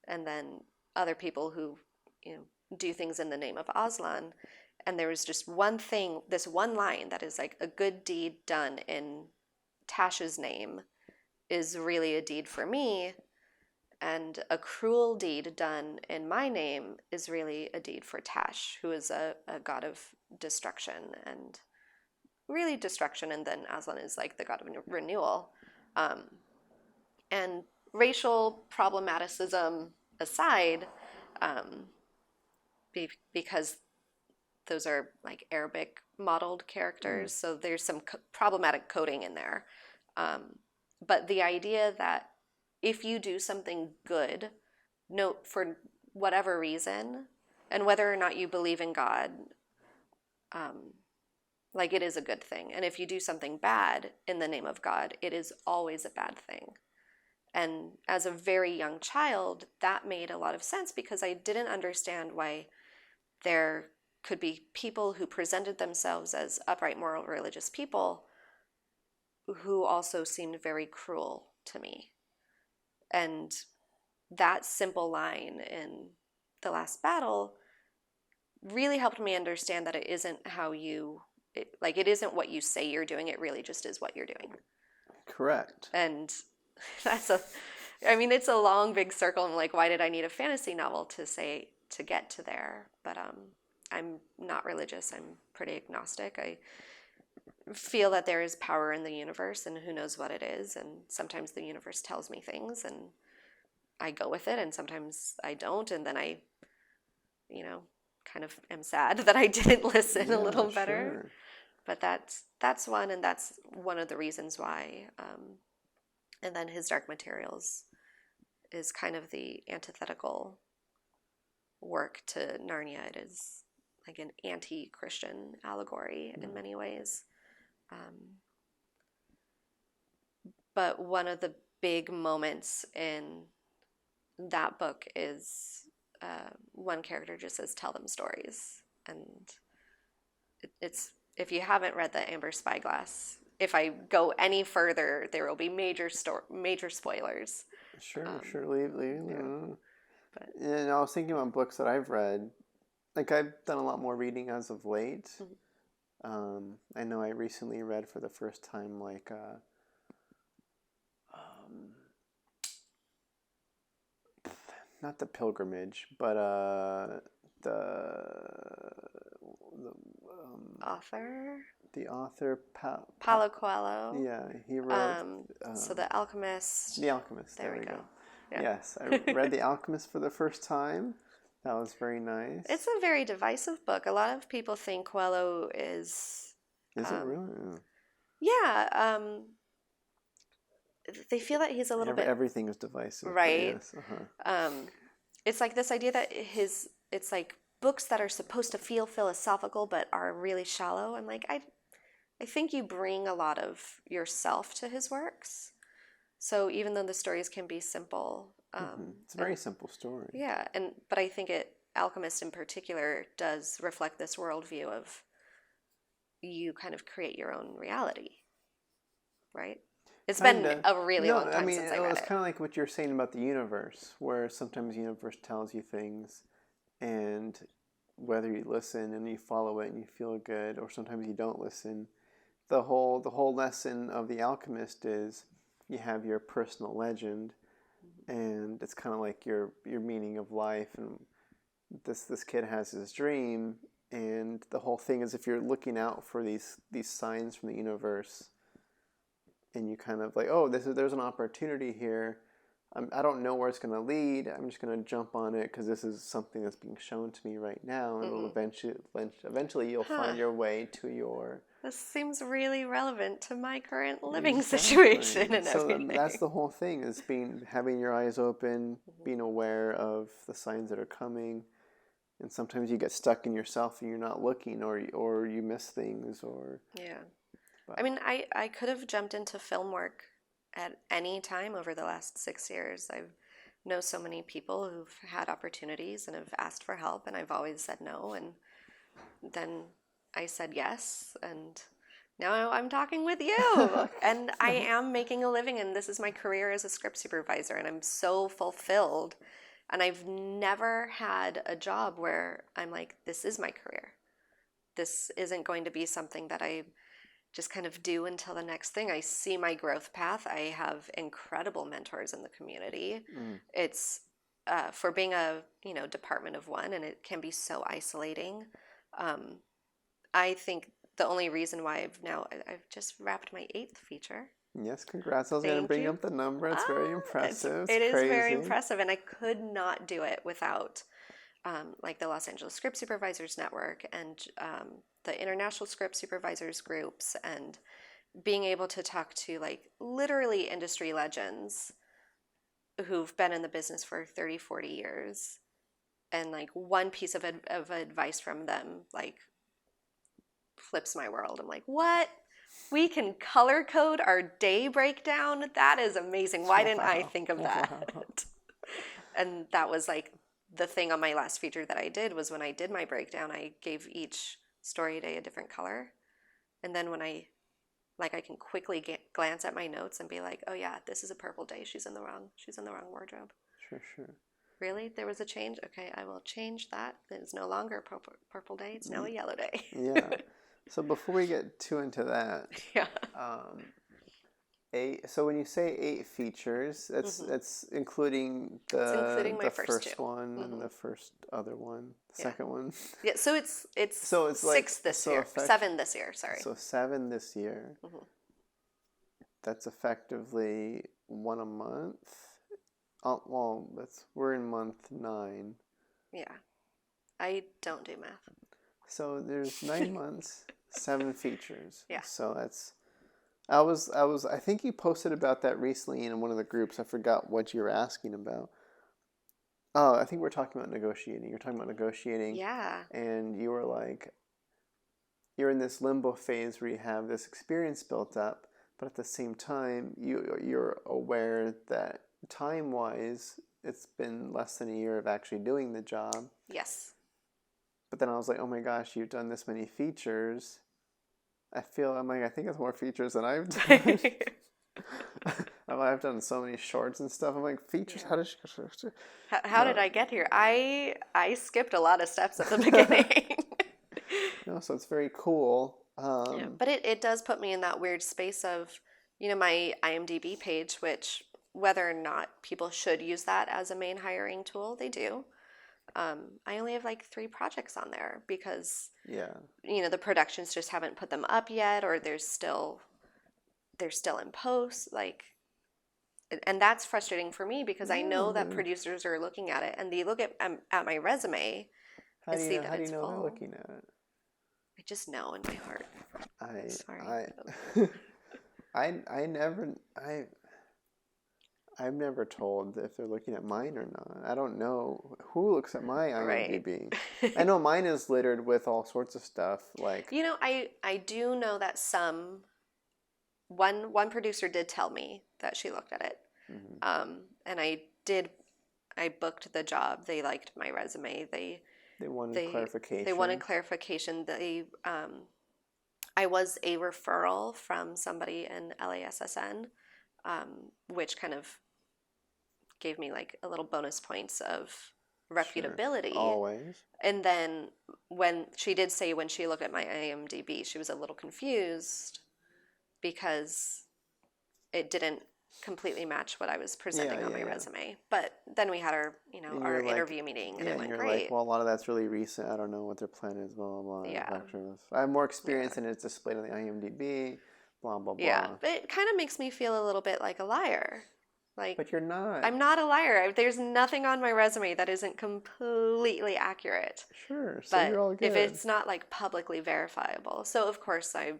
S2: and then other people who, do things in the name of Aslan. And there was just one thing, this one line that is like a good deed done in Tash's name is really a deed for me, and a cruel deed done in my name is really a deed for Tash, who is a god of destruction, and really destruction, and then Aslan is like the god of renewal. And racial problematicism aside, because those are like Arabic modeled characters, so there's some problematic coding in there. But the idea that if you do something good, for whatever reason, and whether or not you believe in God, like it is a good thing. And if you do something bad in the name of God, it is always a bad thing. And as a very young child, that made a lot of sense because I didn't understand why there could be people who presented themselves as upright, moral, religious people who also seemed very cruel to me. And that simple line in the last battle really helped me understand that it isn't it isn't what you say you're doing, it really just is what you're doing.
S1: Correct.
S2: And it's a long, big circle. I'm like, why did I need a fantasy novel to get to there? But I'm not religious. I'm pretty agnostic. I feel that there is power in the universe, and who knows what it is. And sometimes the universe tells me things, and I go with it, and sometimes I don't. And then I, kind of am sad that I didn't listen a little better.
S1: Sure.
S2: But that's one, and that's one of the reasons why. And then his Dark Materials is kind of the antithetical work to Narnia. It is like an anti-Christian allegory in many ways. But one of the big moments in that book is one character just says, "Tell them stories." And it's, if you haven't read the Amber Spyglass, if I go any further, there will be major spoilers.
S1: Sure. Leave.
S2: Yeah.
S1: And I was thinking about books that I've read. Like, I've done a lot more reading as of late. I know I recently read for the first time, like, not The Pilgrimage, but
S2: Author?
S1: the author
S2: Paulo Coelho.
S1: Yeah, he wrote.
S2: So The Alchemist.
S1: The Alchemist.
S2: There we go. Yeah.
S1: Yes, I read The Alchemist for the first time. That was very nice.
S2: It's a very divisive book. A lot of people think Coelho is.
S1: Is it really?
S2: Yeah. They feel that he's a little bit.
S1: Everything is divisive.
S2: Right.
S1: Yes. Uh-huh.
S2: It's like this idea that it's like books that are supposed to feel philosophical but are really shallow. I'm like, I think you bring a lot of yourself to his works. So even though the stories can be simple,
S1: it's a very simple story.
S2: Yeah, but I think Alchemist in particular does reflect this worldview of you kind of create your own reality, right? It's been a really long time since I read it.
S1: It's kind of like what you're saying about the universe, where sometimes the universe tells you things, and whether you listen and you follow it and you feel good, or sometimes you don't listen. The whole lesson of The Alchemist is you have your personal legend, and it's kind of like your meaning of life. And this kid has his dream, and the whole thing is if you're looking out for these signs from the universe, and you kind of like, oh, there's an opportunity here. I don't know where it's going to lead. I'm just going to jump on it because this is something that's being shown to me right now, and it'll eventually you'll find your way to your.
S2: This seems really relevant to my current living situation and everything.
S1: So that's the whole thing: is having your eyes open, being aware of the signs that are coming, and sometimes you get stuck in yourself and you're not looking, or you miss things, or.
S2: Yeah. I mean, I could have jumped into film work at any time over the last 6 years. I know so many people who've had opportunities and have asked for help, and I've always said no. And then I said yes, and now I'm talking with you. And I am making a living, and this is my career as a script supervisor, and I'm so fulfilled. And I've never had a job where I'm like, this is my career. This isn't going to be something that I just kind of do until the next thing. I see my growth path. I have incredible mentors in the community. It's for being a department of one, and it can be so isolating. I think the only reason why I've just wrapped my 8th feature.
S1: Yes, congrats. I was going to
S2: Thank
S1: bring
S2: you.
S1: up the number. It's very impressive.
S2: It is
S1: crazy.
S2: very impressive, and I could not do it without like the Los Angeles Script Supervisors Network and the International Script Supervisors groups, and being able to talk to like literally industry legends who've been in the business for 30, 40 years, and like one piece of advice from them like flips my world. I'm like, what? We can color code our day breakdown? That is amazing. Why didn't I think of that?
S1: Wow.
S2: And that was like the thing on my last feature that I did was when I did my breakdown, I gave each story day a different color. And then when I can quickly glance at my notes and be like, oh yeah, this is a purple day. She's in the wrong wardrobe.
S1: Sure.
S2: Really? There was a change? Okay, I will change that. It's no longer a purple day. It's now a yellow day.
S1: Yeah. So before we get too into that,
S2: Yeah.
S1: So when you say 8 features, that's including
S2: including my
S1: the
S2: first 2.
S1: one and the first other one, the second one.
S2: Yeah, so it's 6
S1: like,
S2: this year. 7 this year, sorry.
S1: So 7 this year. That's effectively 1 a month. Well, we're in month 9.
S2: Yeah. I don't do math.
S1: So there's 9 months, 7 features.
S2: Yeah.
S1: So that's I think you posted about that recently in one of the groups. I forgot what you were asking about. Oh, I think we're talking about negotiating. You're talking about negotiating.
S2: Yeah.
S1: And you were like, you're in this limbo phase where you have this experience built up, but at the same time, you're aware that time-wise, it's been less than a year of actually doing the job.
S2: Yes.
S1: But then I was like, oh my gosh, you've done this many features. I think it's more features than I've done. I've done so many shorts and stuff. I'm like, features? Yeah.
S2: How did I get here? I skipped a lot of steps at the beginning.
S1: No, so it's very cool.
S2: Yeah, but it does put me in that weird space of, my IMDb page, which whether or not people should use that as a main hiring tool, they do. I only have like 3 projects on there because the productions just haven't put them up yet, or they're still in post, and that's frustrating for me because I know that producers are looking at it and they look at my resume and see that it's full.
S1: How do you know they're looking at it?
S2: I just know in my heart.
S1: I've never told if they're looking at mine or not. I don't know who looks at my IMDb. Right. I know mine is littered with all sorts of stuff.
S2: I do know that one producer did tell me that she looked at it, and I booked the job. They liked my resume. They wanted clarification. They wanted clarification. I was a referral from somebody in LASSN, which kind of gave me like a little bonus points of reputability.
S1: Sure. Always.
S2: And then when she did say when she looked at my IMDb, she was a little confused because it didn't completely match what I was presenting on my resume. But then we had our interview meeting, and it went great.
S1: Well, a lot of that's really recent. I don't know what their plan is. Blah blah blah. Yeah. I have more experience, and it's displayed on the IMDb. Blah blah blah.
S2: Yeah, but it kind of makes me feel a little bit like a liar.
S1: But you're not.
S2: I'm not a liar. There's nothing on my resume that isn't completely accurate.
S1: Sure. So you're all good.
S2: If it's not publicly verifiable, so of course I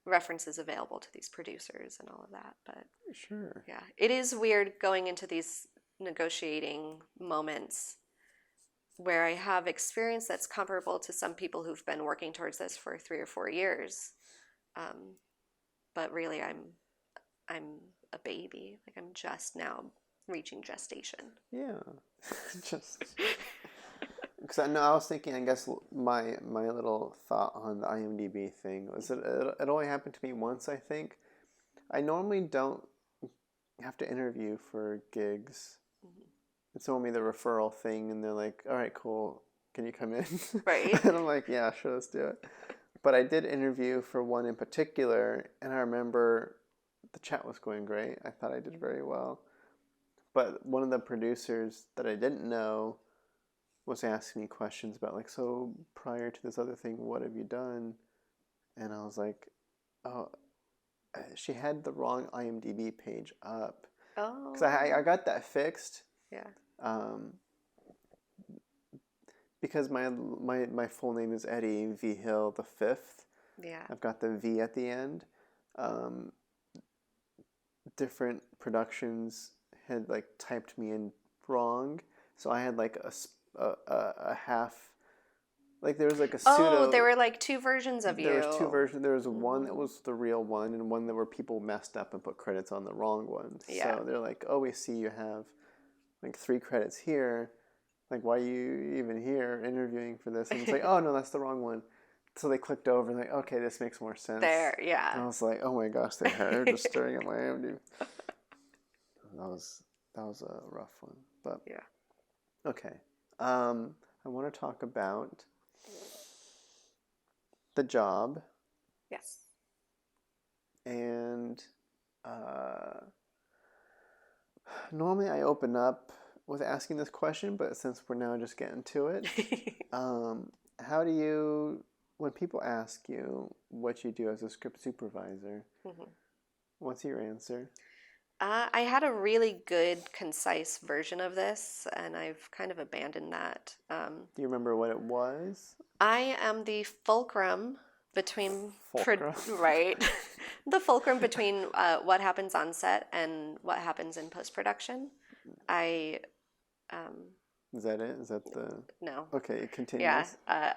S2: references available to these producers and all of that. But
S1: sure.
S2: Yeah, it is weird going into these negotiating moments where I have experience that's comparable to some people who've been working towards this for 3 or 4 years. But really I'm a baby. I'm just now reaching gestation.
S1: Yeah. Because I was thinking, I guess my little thought on the IMDb thing was that it only happened to me once, I think. I normally don't have to interview for gigs. It's only the referral thing, and they're like, all right, cool, can you come in?
S2: Right.
S1: And I'm like, yeah, sure, let's do it. But I did interview for one in particular, and I remember the chat was going great. I thought I did very well. But one of the producers that I didn't know was asking me questions about, like, so prior to this other thing, what have you done? And I was like, oh, she had the wrong IMDb page up.
S2: Oh.
S1: Because I got that fixed.
S2: Yeah.
S1: Because my full name is Eddie Vigil the Fifth.
S2: Yeah.
S1: I've got the V at the end. Different productions had like typed me in wrong, so I had like a half. Like there was like a pseudo.
S2: Oh, there were like two versions of you.
S1: There was two versions. There was one that was the real one, and one that where people messed up and put credits on the wrong one.
S2: Yeah.
S1: So they're like, "Oh, we see you have like 3 credits here. Like, why are you even here interviewing for this?" And it's like, "Oh no, that's the wrong one." So they clicked over and like, "Okay, this makes more sense."
S2: There, yeah.
S1: And I was like, "Oh my gosh, they're just staring at my IMDb." That was a rough one, but
S2: yeah.
S1: Okay. I want to talk about the job.
S2: Yes.
S1: And normally I open up with asking this question, but since we're now just getting to it, how do you, when people ask you what you do as a script supervisor, what's your answer?
S2: I had a really good, concise version of this, and I've kind of abandoned that.
S1: Do you remember what it was?
S2: I am the fulcrum between
S1: Right.
S2: the fulcrum between what happens on set and what happens in post-production.
S1: Is that it? Is that the...
S2: No.
S1: Okay, it continues.
S2: Yeah.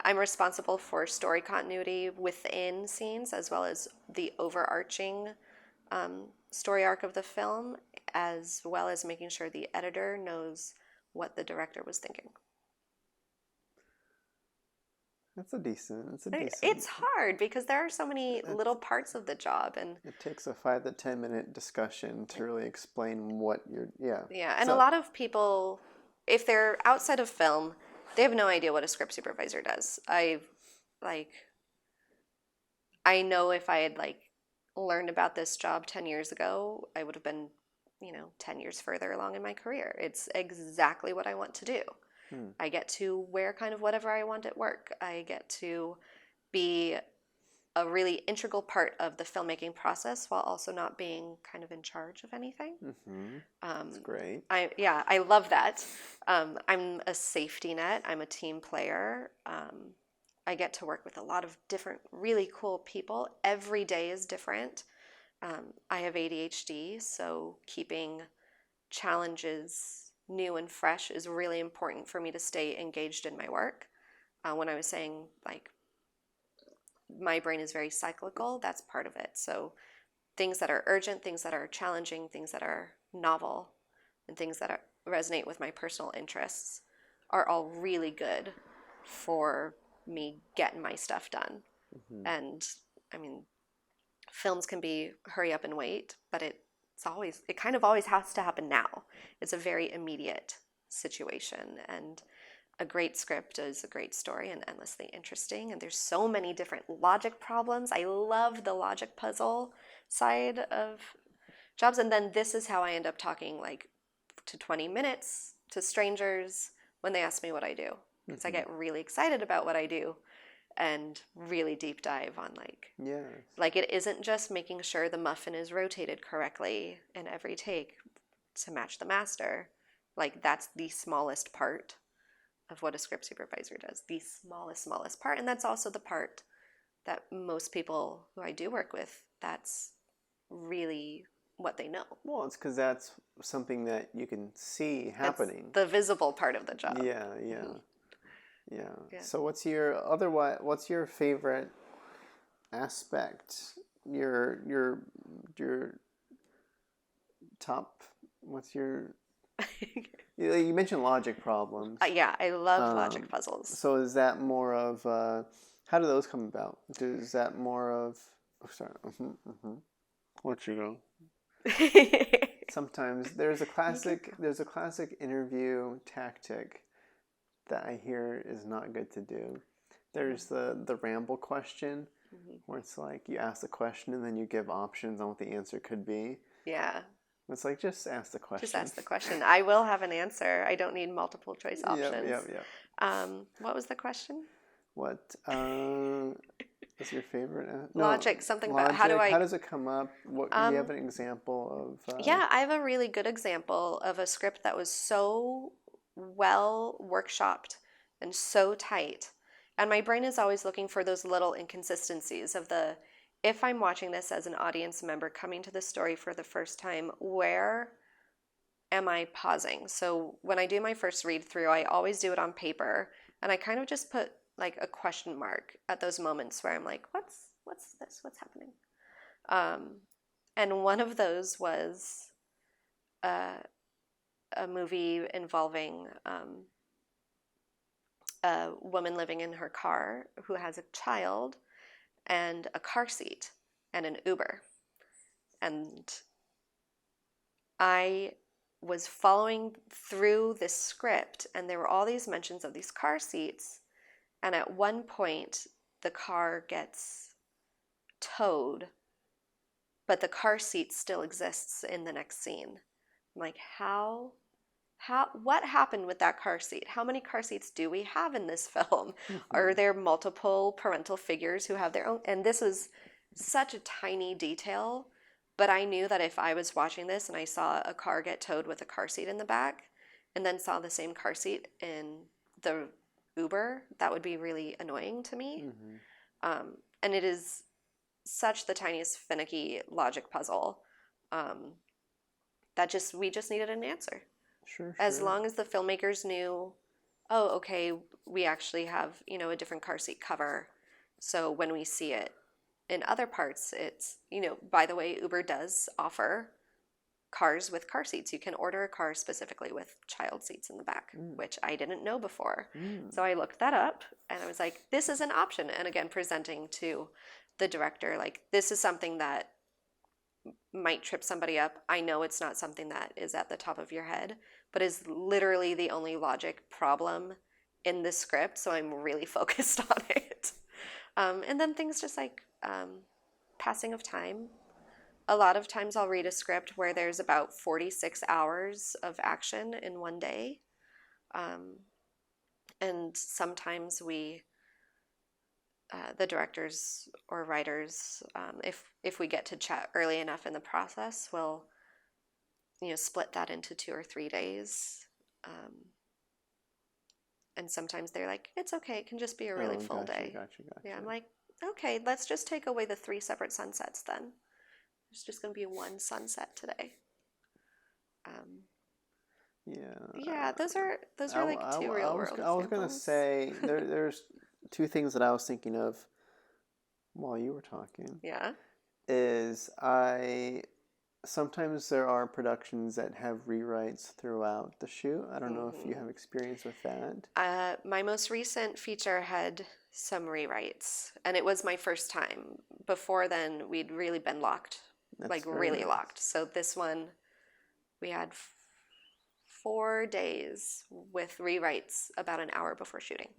S2: I'm responsible for story continuity within scenes, as well as the overarching story arc of the film, as well as making sure the editor knows what the director was thinking. It's hard because there are so many little parts of the job, and
S1: it takes a 5 to 10 minute discussion to really explain what you're...
S2: Yeah, and a lot of people, if they're outside of film, they have no idea what a script supervisor does. I know if I had learned about this job 10 years ago, I would have been, 10 years further along in my career. It's exactly what I want to do. I get to wear kind of whatever I want at work. I get to be a really integral part of the filmmaking process while also not being kind of in charge of anything.
S1: That's great.
S2: I love that. I'm a safety net. I'm a team player. I get to work with a lot of different, really cool people. Every day is different. I have ADHD, so keeping challenges new and fresh is really important for me to stay engaged in my work. When I was saying, my brain is very cyclical, that's part of it. So things that are urgent, things that are challenging, things that are novel, and things that resonate with my personal interests are all really good for me getting my stuff done. And I mean, films can be hurry up and wait, but it kind of always has to happen now. It's a very immediate situation, and a great script is a great story and endlessly interesting, and there's so many different logic problems. I love the logic puzzle side of jobs, and then this is how I end up talking to 20 minutes to strangers when they ask me what I do, because I get really excited about what I do and really deep dive on it isn't just making sure the muffin is rotated correctly in every take to match the master. That's the smallest part of what a script supervisor does, the smallest part. And that's also the part that most people who I do work with, that's really what they know.
S1: Well, it's because that's something that you can see happening.
S2: That's the visible part of the job.
S1: Yeah. So what's your favorite aspect? Your top, what's your You mentioned logic problems.
S2: Yeah, I love logic puzzles.
S1: So is that more of how do those come about? Is that more of sorry? Let you go. Sometimes there's a classic interview tactic that I hear is not good to do. There's the ramble question, where it's like you ask the question and then you give options on what the answer could be.
S2: Yeah.
S1: It's like, just ask the question.
S2: Just ask the question. I will have an answer. I don't need multiple choice options.
S1: Yep.
S2: What was the question?
S1: What is your favorite?
S2: Logic. Something
S1: logic.
S2: about
S1: how does it come up? What do you have an example of?
S2: Yeah, I have a really good example of a script that was so well workshopped and so tight. And my brain is always looking for those little inconsistencies of if I'm watching this as an audience member coming to the story for the first time, where am I pausing? So when I do my first read through, I always do it on paper, and I kind of just put like a question mark at those moments where I'm like, what's this? What's happening? And one of those was a movie involving a woman living in her car who has a child and a car seat and an Uber. And I was following through this script, and there were all these mentions of these car seats. And at one point, the car gets towed, but the car seat still exists in the next scene. I'm like, what happened with that car seat? How many car seats do we have in this film? Are there multiple parental figures who have their own? And this was such a tiny detail, but I knew that if I was watching this and I saw a car get towed with a car seat in the back and then saw the same car seat in the Uber, that would be really annoying to me. And it is such the tiniest finicky logic puzzle that we just needed an answer.
S1: Sure.
S2: As long as the filmmakers knew, oh, okay, we actually have, a different car seat cover. So when we see it in other parts, it's, by the way, Uber does offer cars with car seats. You can order a car specifically with child seats in the back, which I didn't know before. So I looked that up and I was like, this is an option. And again, presenting to the director, like, this is something that might trip somebody up. I know it's not something that is at the top of your head, but is literally the only logic problem in the script. So I'm really focused on it. And then things just like passing of time. A lot of times I'll read a script where there's about 46 hours of action in one day. And sometimes the directors or writers, if we get to chat early enough in the process, will split that into 2 or 3 days. And sometimes they're like, it's okay, it can just be a really full day.
S1: Gotcha.
S2: Yeah, I'm like, okay, let's just take away the 3 separate sunsets then. There's just going to be 1 sunset today. Yeah, those are like 2 real world examples.
S1: I was gonna say there's 2 things that I was thinking of while you were talking.
S2: Yeah.
S1: Sometimes there are productions that have rewrites throughout the shoot. I don't know if you have experience with that.
S2: My most recent feature had some rewrites, and it was my first time. Before then, we'd really been locked, really locked. So this one, we had 4 days with rewrites about an hour before shooting.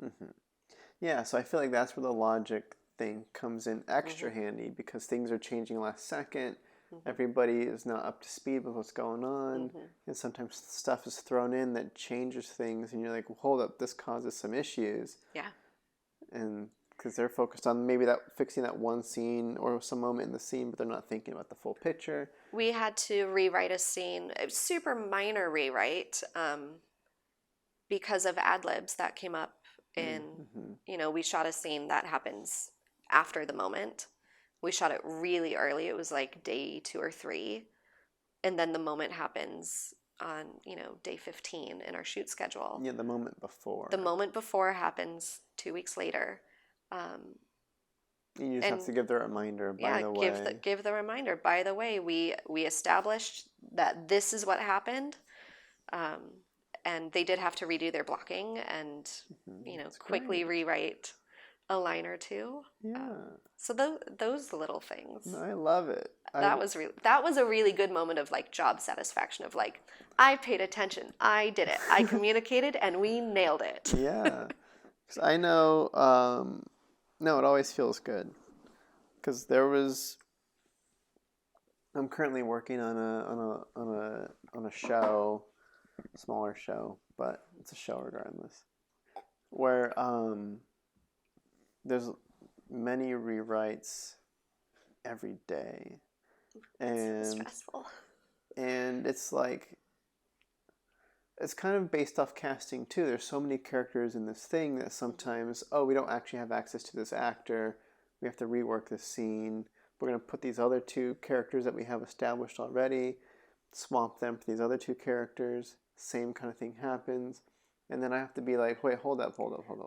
S1: Yeah, so I feel like that's where the logic thing comes in extra handy, because things are changing last second. Everybody is not up to speed with what's going on, and sometimes stuff is thrown in that changes things, and you're like, well, hold up, this causes some issues.
S2: Yeah.
S1: And because they're focused on maybe fixing that one scene or some moment in the scene, but they're not thinking about the full picture.
S2: We had to rewrite a scene, a super minor rewrite, because of ad-libs that came up in, we shot a scene that happens after the moment. We shot it really early. It was like day 2 or 3. And then the moment happens on, day 15 in our shoot schedule.
S1: Yeah, the moment before.
S2: The moment before happens 2 weeks later.
S1: You just have to give the reminder, by the way.
S2: Give the reminder. By the way, we established that this is what happened. And they did have to redo their blocking and,
S1: That's
S2: quickly
S1: great.
S2: rewrite a line or two.
S1: Yeah.
S2: So those little things.
S1: No, I love it.
S2: That was a really good moment of like job satisfaction of like, I paid attention, I did it, I communicated, and we nailed it.
S1: Yeah. 'Cause I know, no, it always feels good. Because I'm currently working on a show, smaller show, but it's a show regardless, where there's many rewrites every day,
S2: It's
S1: and
S2: stressful.
S1: it's like it's kind of based off casting too. There's so many characters in this thing that sometimes, we don't actually have access to this actor. We have to rework this scene. We're going to put these other two characters that we have established already, swamp them for these other two characters. Same kind of thing happens. And then I have to be like, wait, hold up.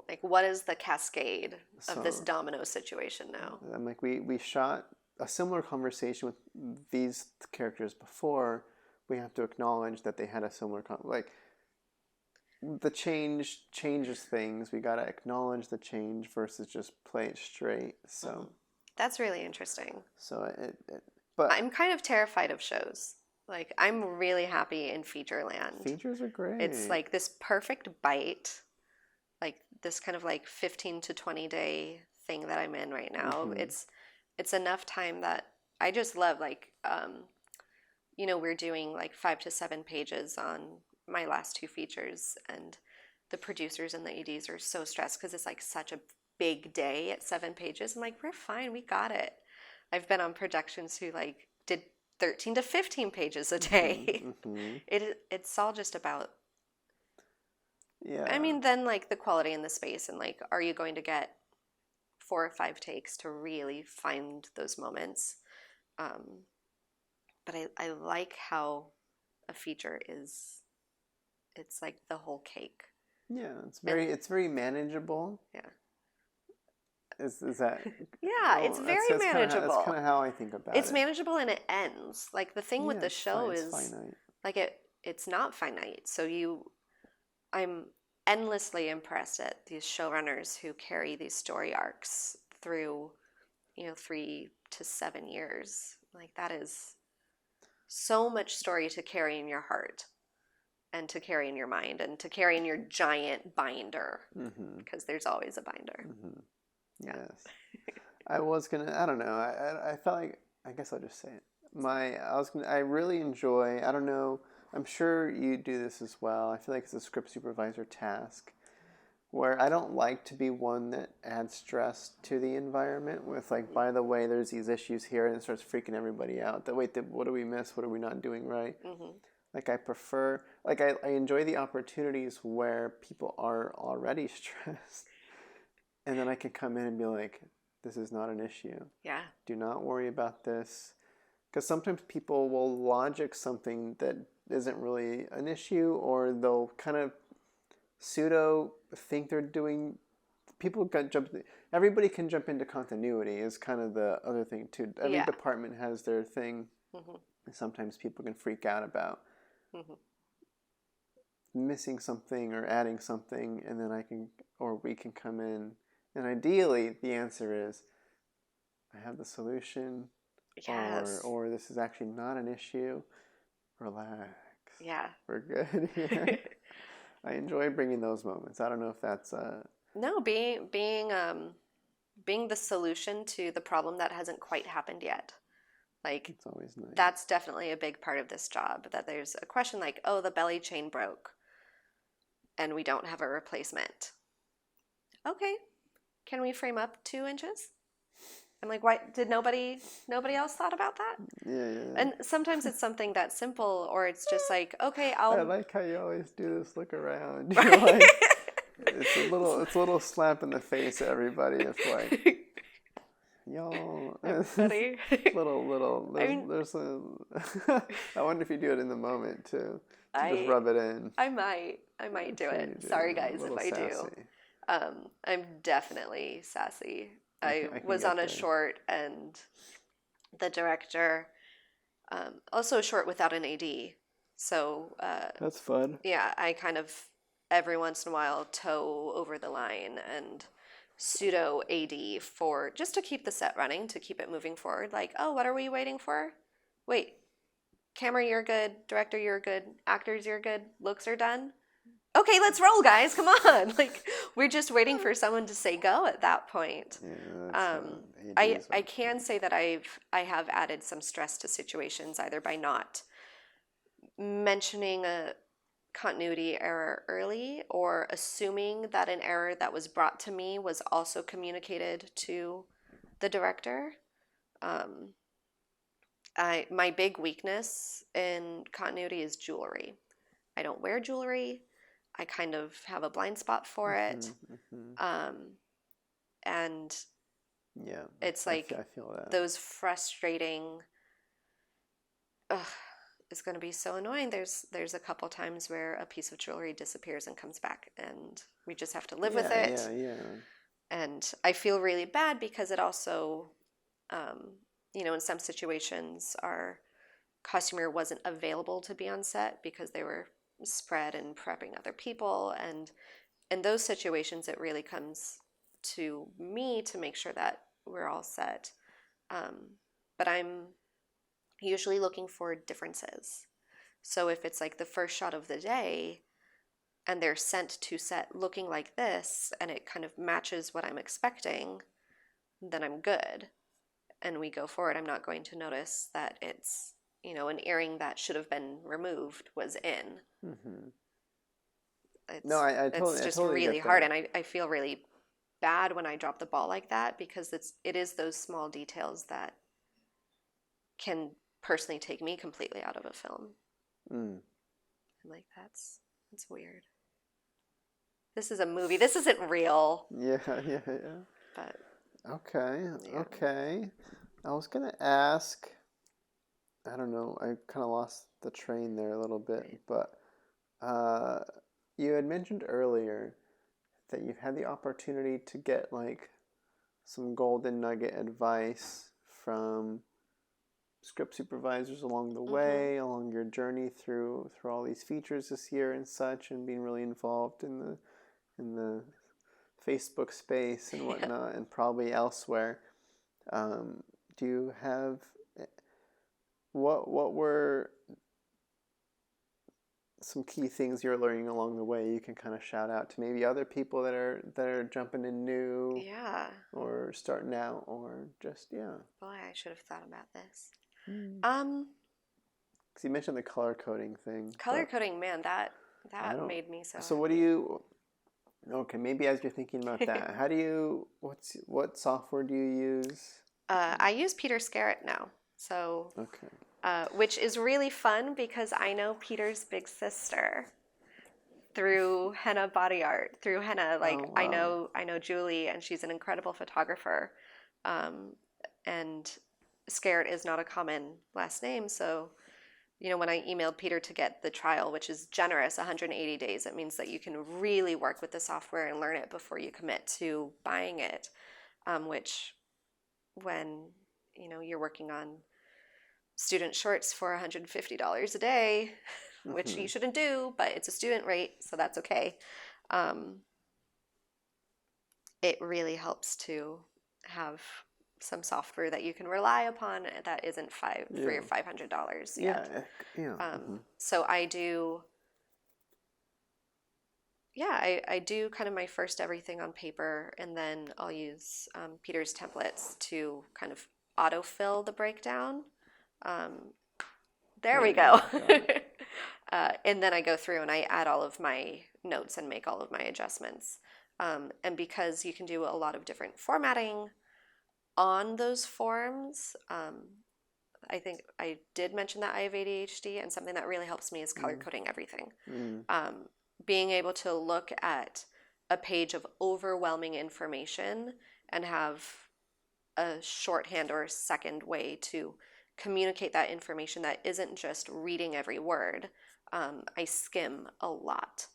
S2: Like, what is the cascade of
S1: So
S2: this domino situation now?
S1: I'm like, we shot a similar conversation with these characters before. We have to acknowledge that they had a similar the change changes things. We got to acknowledge the change versus just play it straight. So
S2: That's really interesting.
S1: so but
S2: I'm kind of terrified of shows. Like, I'm really happy in feature land.
S1: features are great.
S2: It's like this perfect bite, like this kind of like 15 to 20 day thing that I'm in right now. It's enough time that I just love, like, we're doing like 5 to 7 pages on my last 2 features, and the producers and the EDs are so stressed because it's like such a big day at 7 pages. I'm like, we're fine, we got it. I've been on productions who like did 13 to 15 pages a day. It's all just about, I mean, then like the quality in the space, and like, are you going to get 4 or 5 takes to really find those moments? But I like how a feature is, it's like the whole cake.
S1: Yeah, it's very manageable.
S2: Yeah.
S1: Is that?
S2: Yeah, it's very manageable.
S1: That's kind of how I think about it.
S2: It's manageable and it ends. Like, the thing with the show is
S1: finite.
S2: like it's not finite. So I'm endlessly impressed at these showrunners who carry these story arcs through, 3 to 7 years. Like, that is so much story to carry in your heart, and to carry in your mind, and to carry in your giant binder, because there's always a binder.
S1: Yeah. Yes. I don't know. I felt like, I guess I'll just say it. I really enjoy, I don't know, I'm sure you do this as well. I feel like it's a script supervisor task where I don't like to be one that adds stress to the environment with like, by the way, there's these issues here, and it starts freaking everybody out. Wait, what do we miss? What are we not doing right? Like, I prefer, like, I enjoy the opportunities where people are already stressed. And then I can come in and be like, this is not an issue.
S2: Yeah.
S1: Do not worry about this. Because sometimes people will logic something that isn't really an issue, or they'll kind of pseudo think they're doing. Everybody can jump into continuity is kind of the other thing too. Every department has their thing. And sometimes people can freak out about missing something or adding something, and then we can come in. And ideally, the answer is, I have the solution, or this is actually not an issue. Relax.
S2: Yeah.
S1: We're good here. I enjoy bringing those moments. I don't know if that's...
S2: No, being the solution to the problem that hasn't quite happened yet. Like,
S1: it's always nice.
S2: That's definitely a big part of this job, that there's a question like, oh, the belly chain broke, and we don't have a replacement. Okay. Can we frame up 2 inches? I'm like, why did nobody else thought about that?
S1: Yeah.
S2: And sometimes it's something that simple, or it's just like, okay,
S1: I like how you always do this look around. You're like, it's a little slap in the face at everybody. It's like, y'all,
S2: buddy.
S1: there's a. I wonder if you do it in the moment too. Just rub it in.
S2: I might do it. Sorry, guys, if I do. I'm definitely sassy. I was on a short, and the director, also a short without an AD. So
S1: That's fun.
S2: yeah, I kind of every once in a while toe over the line and pseudo AD for just to keep the set running, to keep it moving forward. Like, oh, what are we waiting for? Wait, camera, you're good. Director, you're good. Actors, you're good. Looks are done. Okay, let's roll, guys. Come on. Like, we're just waiting for someone to say go at that point.
S1: Yeah, that's
S2: I can say that I have added some stress to situations either by not mentioning a continuity error early or assuming that an error that was brought to me was also communicated to the director. Um, my big weakness in continuity is jewelry. I don't wear jewelry. I kind of have a blind spot for it. Um, and
S1: Yeah,
S2: it's like
S1: I feel that.
S2: those frustrating, ugh, it's going to be so annoying. There's a couple times where a piece of jewelry disappears and comes back, and we just have to live with it.
S1: Yeah.
S2: And I feel really bad because it also, in some situations, our costumer wasn't available to be on set because they were spread and prepping other people. And in those situations, it really comes to me to make sure that we're all set. But I'm usually looking for differences. So if it's like the first shot of the day and they're sent to set looking like this and it kind of matches what I'm expecting, then I'm good. And we go forward. I'm not going to notice that it's, an earring that should have been removed was in.
S1: Mm-hmm.
S2: It's just
S1: totally
S2: really
S1: get
S2: hard.
S1: that.
S2: And I feel really bad when I drop the ball like that because it is those small details that can personally take me completely out of a film. I'm like, that's weird. This is a movie. This isn't real.
S1: Yeah.
S2: But
S1: Okay.
S2: yeah.
S1: Okay. I was gonna ask. I don't know. I kind of lost the train there a little bit, but you had mentioned earlier that you've had the opportunity to get like some golden nugget advice from script supervisors along the way, along your journey through all these features this year and such, and being really involved in the Facebook space and whatnot, and probably elsewhere. Do you have what were some key things you're learning along the way you can kind of shout out to maybe other people that are jumping in new, or starting out, or just
S2: Boy, I should have thought about this.
S1: Because you mentioned the color coding thing.
S2: Color coding, man, that made me so
S1: So
S2: happy.
S1: what do you? Okay, maybe as you're thinking about that, what software do you use?
S2: I use Peter Scarrett now, so
S1: Okay.
S2: Which is really fun because I know Peter's big sister through henna body art, through henna. Like,
S1: Oh, wow.
S2: I know Julie, and she's an incredible photographer. And Scarrett is not a common last name, so when I emailed Peter to get the trial, which is generous, 180 days, it means that you can really work with the software and learn it before you commit to buying it, which when, you're working on student shorts for $150 a day, which you shouldn't do, but it's a student rate, so that's okay. It really helps to have some software that you can rely upon that isn't $300 or $500 yet. So I do, I do kind of my first everything on paper, and then I'll use Peter's templates to kind of autofill the breakdown. There we go. And then I go through and I add all of my notes and make all of my adjustments. And because you can do a lot of different formatting on those forms, I think I did mention that I have ADHD, and something that really helps me is color coding everything. Being able to look at a page of overwhelming information and have a shorthand or a second way to communicate that information that isn't just reading every word. I skim a lot.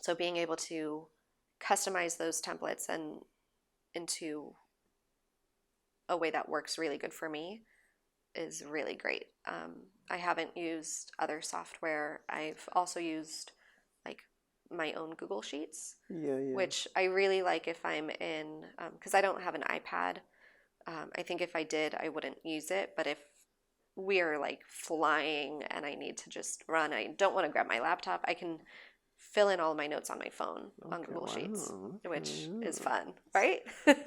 S2: So being able to customize those templates into a way that works really good for me is really great. I haven't used other software. I've also used like my own Google Sheets,
S1: Yeah, yeah.
S2: which I really like if I'm in, because I don't have an iPad. I think if I did, I wouldn't use it. But if we are like flying and I need to just run, I don't want to grab my laptop, I can fill in all my notes on my phone on
S1: Okay,
S2: Google Sheets,
S1: wow.
S2: which
S1: Okay,
S2: is
S1: yeah.
S2: fun, right?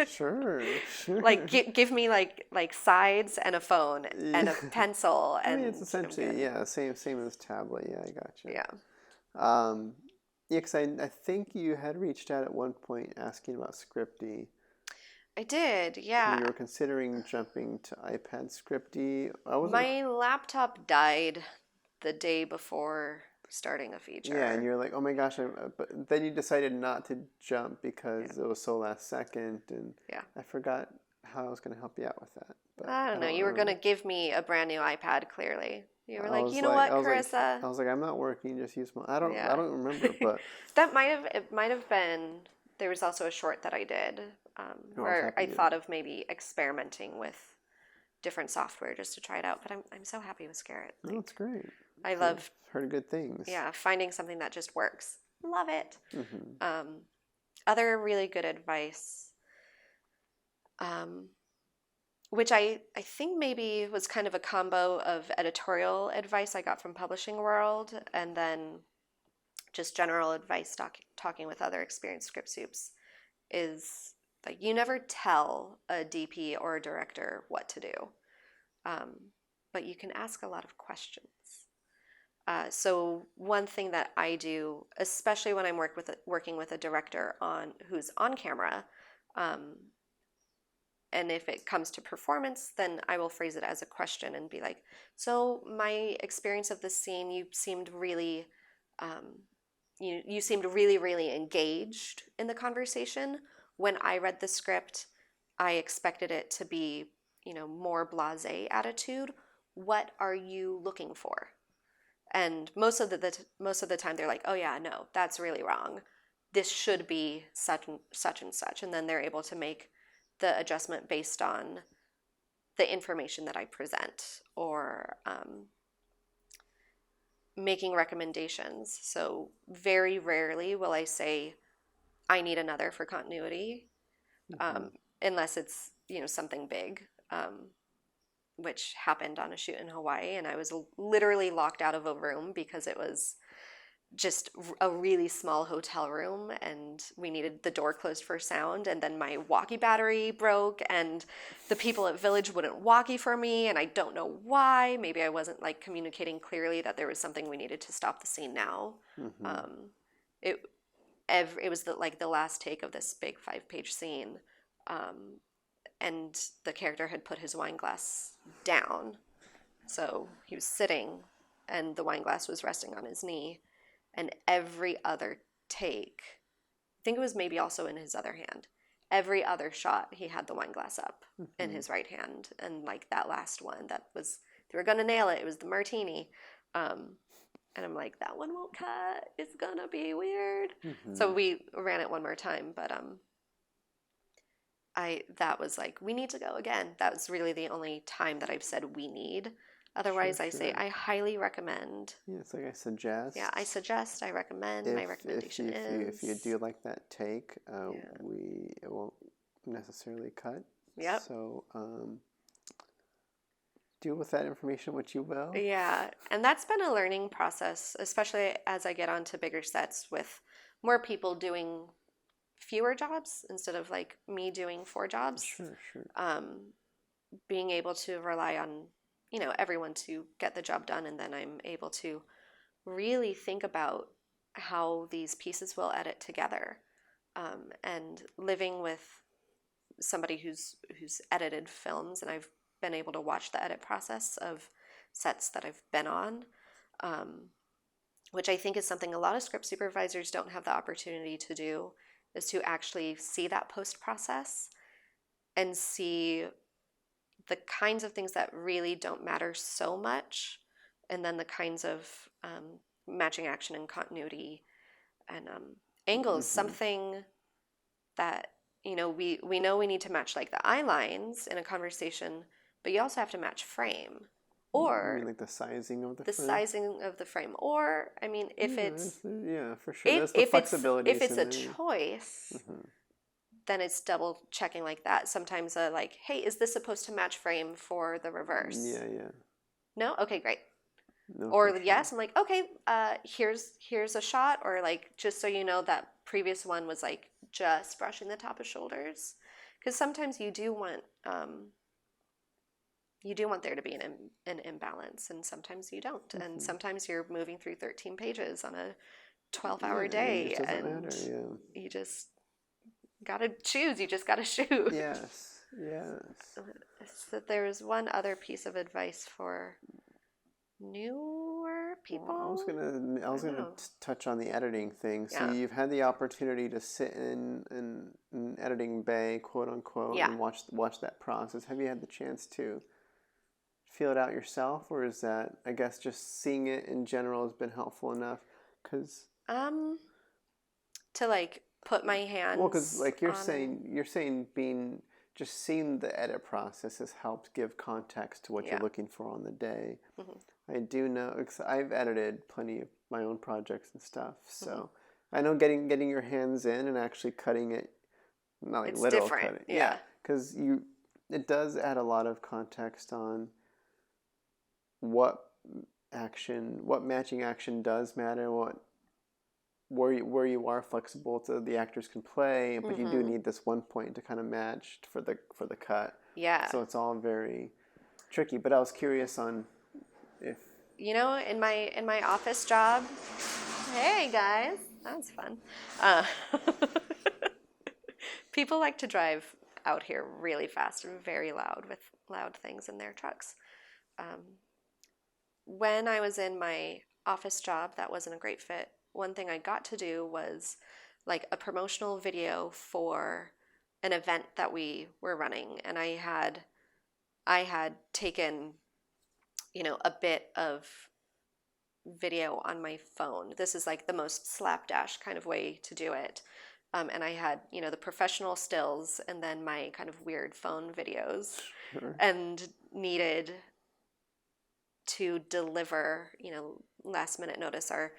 S1: Sure,
S2: Like
S1: sure.
S2: give me like sides and a phone and
S1: Yeah.
S2: a pencil
S1: I mean, it's
S2: and I'm
S1: essentially,
S2: good.
S1: yeah, same as tablet. Yeah, I gotcha.
S2: Yeah.
S1: Um, yeah, because I think you had reached out at one point asking about Scripty.
S2: I did,
S1: So
S2: yeah.
S1: you were considering jumping to iPad Scripty. I wasn't.
S2: My laptop died the day before starting a
S1: Yeah, and
S2: feature.
S1: you're like, oh my gosh, but then you decided not to jump
S2: Yeah.
S1: because it was so last second, and
S2: Yeah.
S1: I forgot how I was going to help you out with that, but
S2: I
S1: I
S2: don't know.
S1: don't
S2: You were going to
S1: remember.
S2: give me a brand new iPad, clearly. You were
S1: I
S2: like, you
S1: was
S2: know
S1: like,
S2: what,
S1: I was like,
S2: Carissa?
S1: I was like, I'm not working. Just use my. I
S2: Yeah.
S1: don't remember, but
S2: It might have been, there was also a short that I did
S1: no, I was
S2: where
S1: happy
S2: I
S1: you.
S2: thought of maybe experimenting with different software just to try it out. But I'm so happy with Scarrett.
S1: No, it's
S2: Like,
S1: great.
S2: I
S1: I've
S2: love,
S1: heard good things.
S2: yeah, finding something that just works. Love it.
S1: Hmm.
S2: Um, Other really good advice, um, which I think maybe was kind of a combo of editorial advice I got from Publishing World and then just general advice talking with other experienced script soups, is like you never tell a DP or a director what to do, um, but you can ask a lot of questions. So one thing that I do, especially when I'm working with a director on who's on camera, um, and if it comes to performance, then I will phrase it as a question and be like, "So my experience of this scene, um, you seemed really engaged in the conversation. When I read the script, I expected it to be, more blasé attitude. What are you looking for?" And most of the time they're like, "Oh yeah, no, that's really wrong. This should be such and such," and then they're able to make the adjustment based on the information that I present or making recommendations. So very rarely will I say I need another for continuity,
S1: Hmm.
S2: unless it's something big. Which happened on a shoot in Hawaii, and I was literally locked out of a room because it was just a really small hotel room and we needed the door closed for sound, and then my walkie battery broke and the people at Village wouldn't walkie for me, and I don't know why. Maybe I wasn't like communicating clearly that there was something we needed to stop the scene now.
S1: Hmm.
S2: um, it it was like the last take of this big 5-page scene, um, and the character had put his wine glass down, so he was sitting and the wine glass was resting on his knee, and every other take, I think it was maybe also in his other hand, every other shot he had the wine glass up in
S1: Hmm.
S2: his right hand, and like that last one, that was, they were gonna nail it, it was the martini. um, and I'm like, that one won't cut, it's gonna be weird.
S1: Hmm.
S2: So we ran it one more time, but I that was like, we need to go again. That was really the only time that I've said we need.
S1: Sure,
S2: Otherwise, I say
S1: sure.
S2: I highly recommend.
S1: Yeah, it's like I
S2: Yeah, I
S1: suggest.
S2: suggest, I recommend, my recommendation
S1: If you
S2: is.
S1: do like that take,
S2: Yeah.
S1: we it won't necessarily cut.
S2: Yep.
S1: So do with that information what you will.
S2: Yeah. And that's been a learning process, especially as I get onto bigger sets with more people doing fewer jobs instead of like me doing 4 jobs.
S1: Sure, sure.
S2: Being able to rely on, everyone to get the job done, and then I'm able to really think about how these pieces will edit together. And living with somebody who's edited films, and I've been able to watch the edit process of sets that I've been on, um, which I think is something a lot of script supervisors don't have the opportunity to do, is to actually see that post process and see the kinds of things that really don't matter so much, and then the kinds of matching action and continuity and angles.
S1: Hmm.
S2: Something that we know we need to match like the eye lines in a conversation, but you also have to match frame.
S1: You
S2: Or
S1: mean like the sizing of the
S2: the
S1: frame?
S2: sizing of the frame. Or, I mean, if it's...
S1: Yeah, for sure. There's the flexibility.
S2: If it's a choice, then it's double checking like that. Sometimes like, hey, is this supposed to match frame for the reverse?
S1: Yeah.
S2: No? Okay, great.
S1: No,
S2: Or
S1: for
S2: yes,
S1: sure.
S2: I'm like, okay, here's a shot. Or like, just so you know, that previous one was like just brushing the top of shoulders. Because sometimes you do want there to be an imbalance, and sometimes you don't. And sometimes you're moving through 13 pages on a 12-hour day,
S1: it just doesn't
S2: and
S1: matter. Yeah.
S2: you just gotta choose. You just gotta shoot.
S1: Yes.
S2: So there was one other piece of advice for newer people.
S1: Well, I was gonna touch on the editing thing. So you've had the opportunity to sit in an editing bay, quote unquote, and watch that process. Have you had the chance to feel it out yourself, or is that, I guess, just seeing it in general has been helpful enough? Because
S2: to like put my hands.
S1: Well, because like you're saying being just seeing the edit process has helped give context to what you're looking for on the day. I do know, because I've edited plenty of my own projects and stuff, so I know getting your hands in and actually cutting it, not like
S2: it's
S1: literal
S2: different.
S1: cutting, yeah, because it does add a lot of context on what matching action does matter, where you are flexible so the actors can play, but you do need this one point to kind of match for the cut.
S2: Yeah.
S1: So it's all very tricky. But I was curious on if
S2: in my office job. Hey guys, that's fun. People like to drive out here really fast and very loud with loud things in their trucks. When I was in my office job, that wasn't a great fit. One thing I got to do was like a promotional video for an event that we were running, and I had taken a bit of video on my phone. This is like the most slapdash kind of way to do it. And I had, the professional stills and then my kind of weird phone videos, and needed to deliver, last minute notice. Our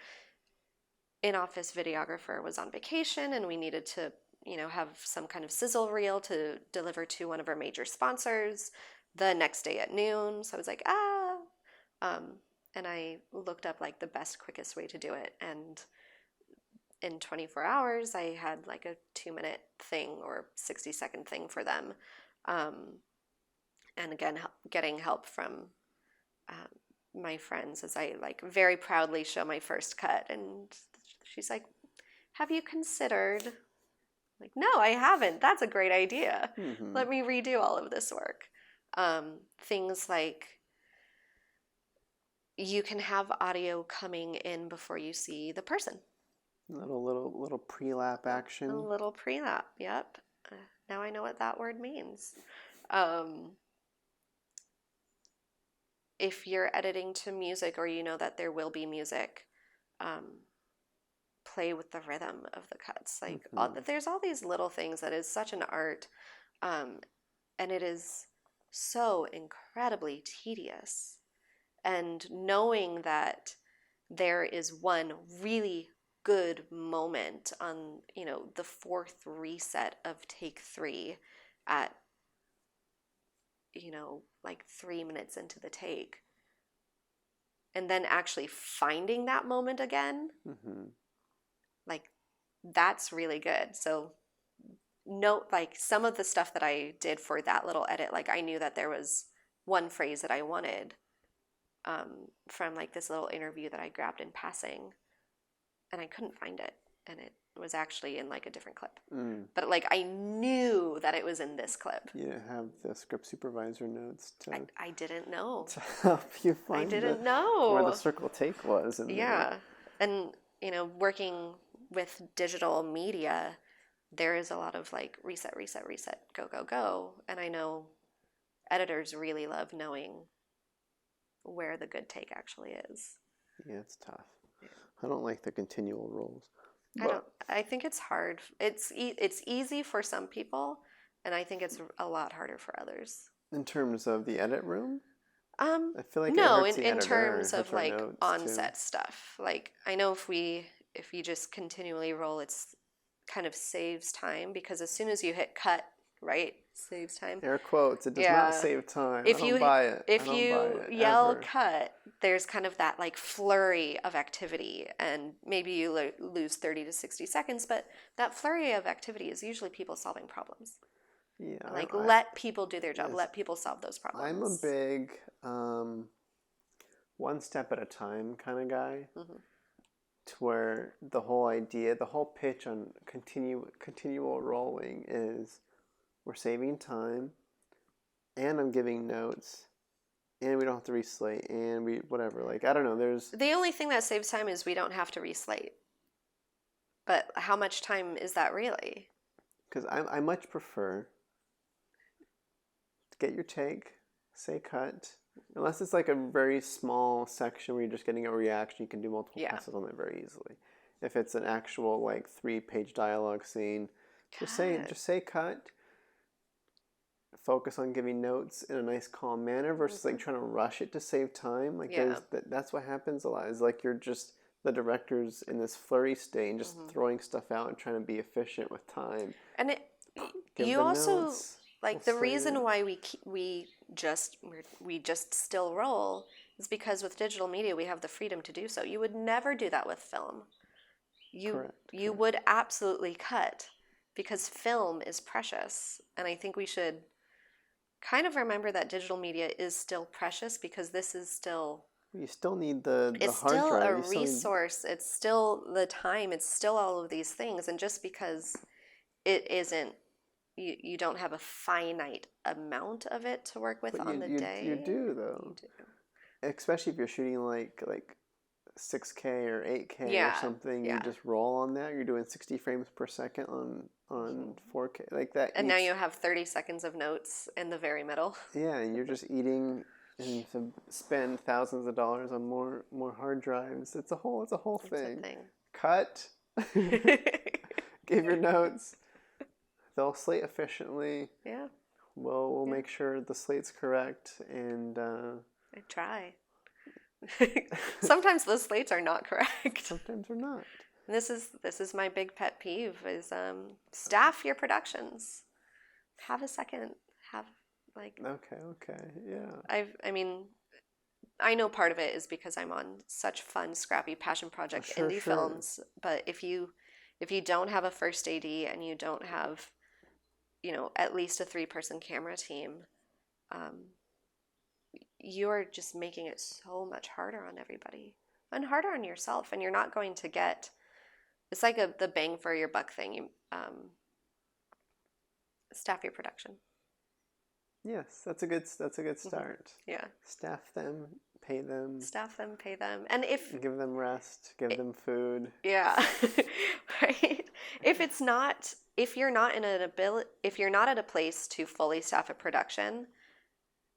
S2: in-office videographer was on vacation, and we needed to, have some kind of sizzle reel to deliver to one of our major sponsors the next day at noon. So I was like, and I looked up like the best, quickest way to do it. And in 24 hours, I had like a 2-minute thing or 60-second thing for them. And again, getting help from my friends as I like very proudly show my first cut. And she's like, have you considered? Like, no, I haven't. That's a great idea. Let me redo all of this work. Things like you can have audio coming in before you see the person.
S1: Little pre-lap action.
S2: A little pre-lap, yep. Now I know what that word means. If you're editing to music, or you know that there will be music, play with the rhythm of the cuts. Like there's all these little things that is such an art, and it is so incredibly tedious. And knowing that there is one really good moment on, the fourth reset of take 3 at, like 3 minutes into the take, and then actually finding that moment again, like that's really good. So note, like some of the stuff that I did for that little edit, like I knew that there was one phrase that I wanted from like this little interview that I grabbed in passing, and I couldn't find it, and it was actually in like a different clip. But like I knew that it was in this clip.
S1: You didn't have the Script Supervisor notes to
S2: I didn't know
S1: to help you find
S2: I didn't know
S1: where the circle take was.
S2: And working with digital media, there is a lot of like reset, go, and I know editors really love knowing where the good take actually is.
S1: Yeah, it's tough. I don't like the continual rolls.
S2: I think it's hard. It's easy for some people, and I think it's a lot harder for others.
S1: In terms of the edit room, I feel like it
S2: No,
S1: hurts the
S2: in
S1: editor,
S2: terms
S1: it hurts
S2: of
S1: our
S2: like
S1: notes too.
S2: on-set stuff. Like I know if you just continually roll, it's kind of saves time because as soon as you hit cut, right, saves time.
S1: Air quotes, it does not
S2: Yeah.
S1: save time. I
S2: If
S1: don't
S2: you
S1: buy it. I
S2: if
S1: don't buy
S2: you
S1: it
S2: yell
S1: ever.
S2: cut, there's kind of that like flurry of activity, and maybe you lose 30 to 60 seconds, but that flurry of activity is usually people solving problems.
S1: Yeah,
S2: And like
S1: I
S2: let people do their job,
S1: yes,
S2: let people solve those
S1: I'm a
S2: problems.
S1: big one step at a time kind of guy.
S2: Hmm.
S1: To where the whole idea, the whole pitch on continual rolling is we're saving time, and I'm giving notes, and we don't have to reslate, and we whatever. Like I don't know. There's
S2: The only thing that saves time is we don't have to reslate. But how much time is that really?
S1: because I much prefer to get your take, say cut. Unless it's like a very small section where you're just getting a reaction, you can do multiple
S2: Yeah.
S1: passes on it very easily. If it's an actual like 3-page dialogue scene,
S2: Cut.
S1: just say cut. Focus on giving notes in a nice calm manner versus like trying to rush it to save time. Like
S2: Yeah.
S1: that's what happens a lot. Is like you're just the director's in this flurry state and just throwing stuff out and trying to be efficient with time.
S2: And
S1: Give
S2: you
S1: the
S2: also
S1: notes.
S2: like
S1: We'll
S2: the
S1: slate
S2: reason
S1: it.
S2: why we just still roll is because with digital media we have the freedom to do so. You would never do that with film.
S1: Correct.
S2: You would absolutely cut because film is precious, and I think we should kind of remember that digital media is still precious because this is still
S1: You still need the
S2: it's
S1: hard
S2: still a
S1: drive. You still need
S2: resource. It's still the time. It's still all of these things. And just because it isn't, you don't have a finite amount of it to work with
S1: but
S2: on the
S1: you
S2: day.
S1: do though.
S2: You do.
S1: Especially if you're shooting like 6K or 8K or
S2: Yeah,
S1: something, you
S2: yeah.
S1: just roll on that. You're doing 60 frames per second on 4K like that.
S2: And now you have 30 seconds of notes in the very middle.
S1: Yeah, and you're just eating, and you have to spend thousands of dollars on more hard drives. It's a whole
S2: It's a
S1: thing.
S2: thing.
S1: Cut. Give your notes. They'll slate efficiently.
S2: Yeah,
S1: We'll
S2: yeah.
S1: make sure the slate's correct, and
S2: I try. Sometimes those slates are not correct.
S1: sometimes we're not.
S2: This is my big pet peeve is staff your productions. Have a second. Have like
S1: Okay, yeah.
S2: I mean I know part of it is because I'm on such fun, scrappy passion project
S1: Sure,
S2: indie
S1: sure.
S2: films. But if you don't have a first AD and you don't have, at least a 3-person camera team, you're just making it so much harder on everybody and harder on yourself, and you're not going to get. It's like the bang for your buck thing. You staff your production.
S1: Yes, that's a good start.
S2: Yeah.
S1: Staff them, pay them,
S2: Staff them, pay them, and if
S1: give them rest, give them food.
S2: yeah, right. If you're not if you're not at a place to fully staff a production,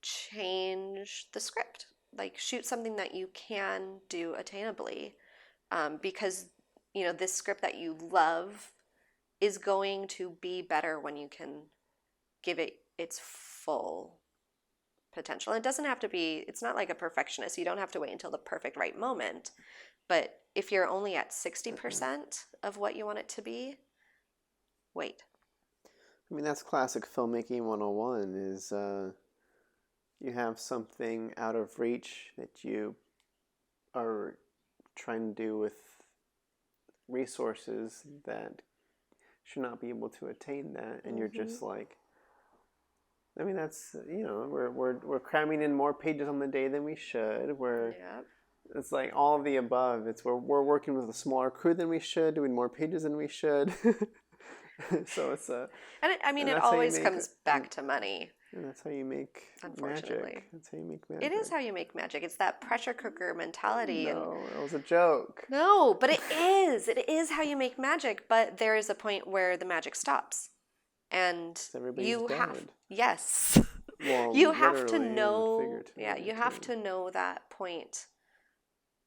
S2: change the script. Like shoot something that you can do attainably, because this script that you love is going to be better when you can give it its full potential. It doesn't have to be, it's not like a perfectionist. You don't have to wait until the perfect right moment. But if you're only at 60% of what you want it to be, wait.
S1: I mean, that's classic filmmaking 101 is you have something out of reach that you are trying to do with resources that should not be able to attain that, and you're just like, I mean, that's we're cramming in more pages on the day than we should.
S2: Yep.
S1: It's like all of the above. It's we're working with a smaller crew than we should, doing more pages than we should. So it's a
S2: And it always comes back to money.
S1: And that's how you make
S2: Unfortunately.
S1: magic. That's how you make magic.
S2: It is how you make magic. It's that pressure cooker mentality.
S1: No, it was a joke.
S2: No, but it is. It is how you make magic. But there is a point where the magic stops. And
S1: Everybody's dead.
S2: Yes.
S1: Well,
S2: You have to
S1: literally and
S2: know,
S1: figuratively,
S2: you have
S1: too.
S2: to know that point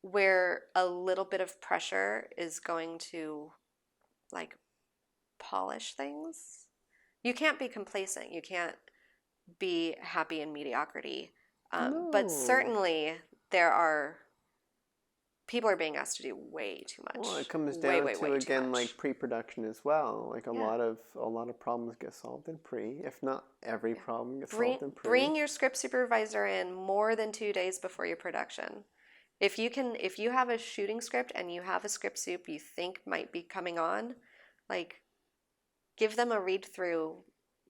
S2: where a little bit of pressure is going to like polish things. You can't be complacent. You can't be happy in mediocrity. But
S1: No.
S2: certainly people are being asked to do way too much.
S1: Well, it comes
S2: Way,
S1: down
S2: way,
S1: to
S2: way too
S1: again
S2: much.
S1: like pre-production as well. Like a
S2: Yeah.
S1: lot of problems get solved in pre, if not every
S2: Yeah.
S1: problem gets solved in pre.
S2: Bring your script supervisor in more than 2 days before your production. If you have a shooting script and you have a script soup you think might be coming on, like, give them a read through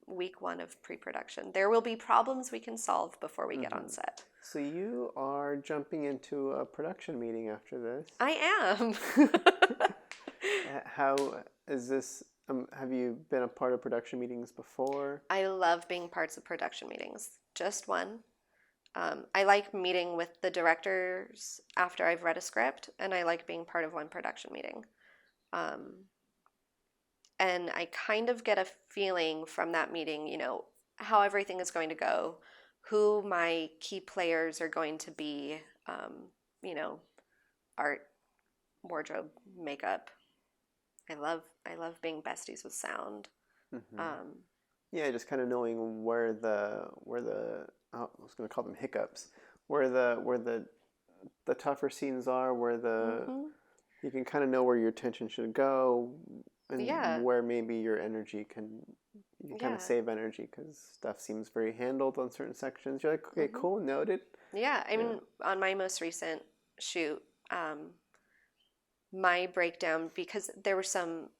S2: week 1 of pre-production. There will be problems we can solve before we get on set.
S1: So you are jumping into a production meeting after this.
S2: I am.
S1: How is this? Have you been a part of production meetings before?
S2: I love being parts of production meetings. Just one. I like meeting with the directors after I've read a script, and I like being part of one production meeting. And I kind of get a feeling from that meeting, how everything is going to go, who my key players are going to be, art, wardrobe, makeup. I love being besties with sound.
S1: Yeah, just kind of knowing where the I was going to call them hiccups, where the tougher scenes are, where you can kind of know where your attention should go, and where maybe your energy you can kind of save energy because stuff seems very handled on certain sections. You're like, okay, cool, noted.
S2: Yeah, I mean, on my most recent shoot, my breakdown, because there were some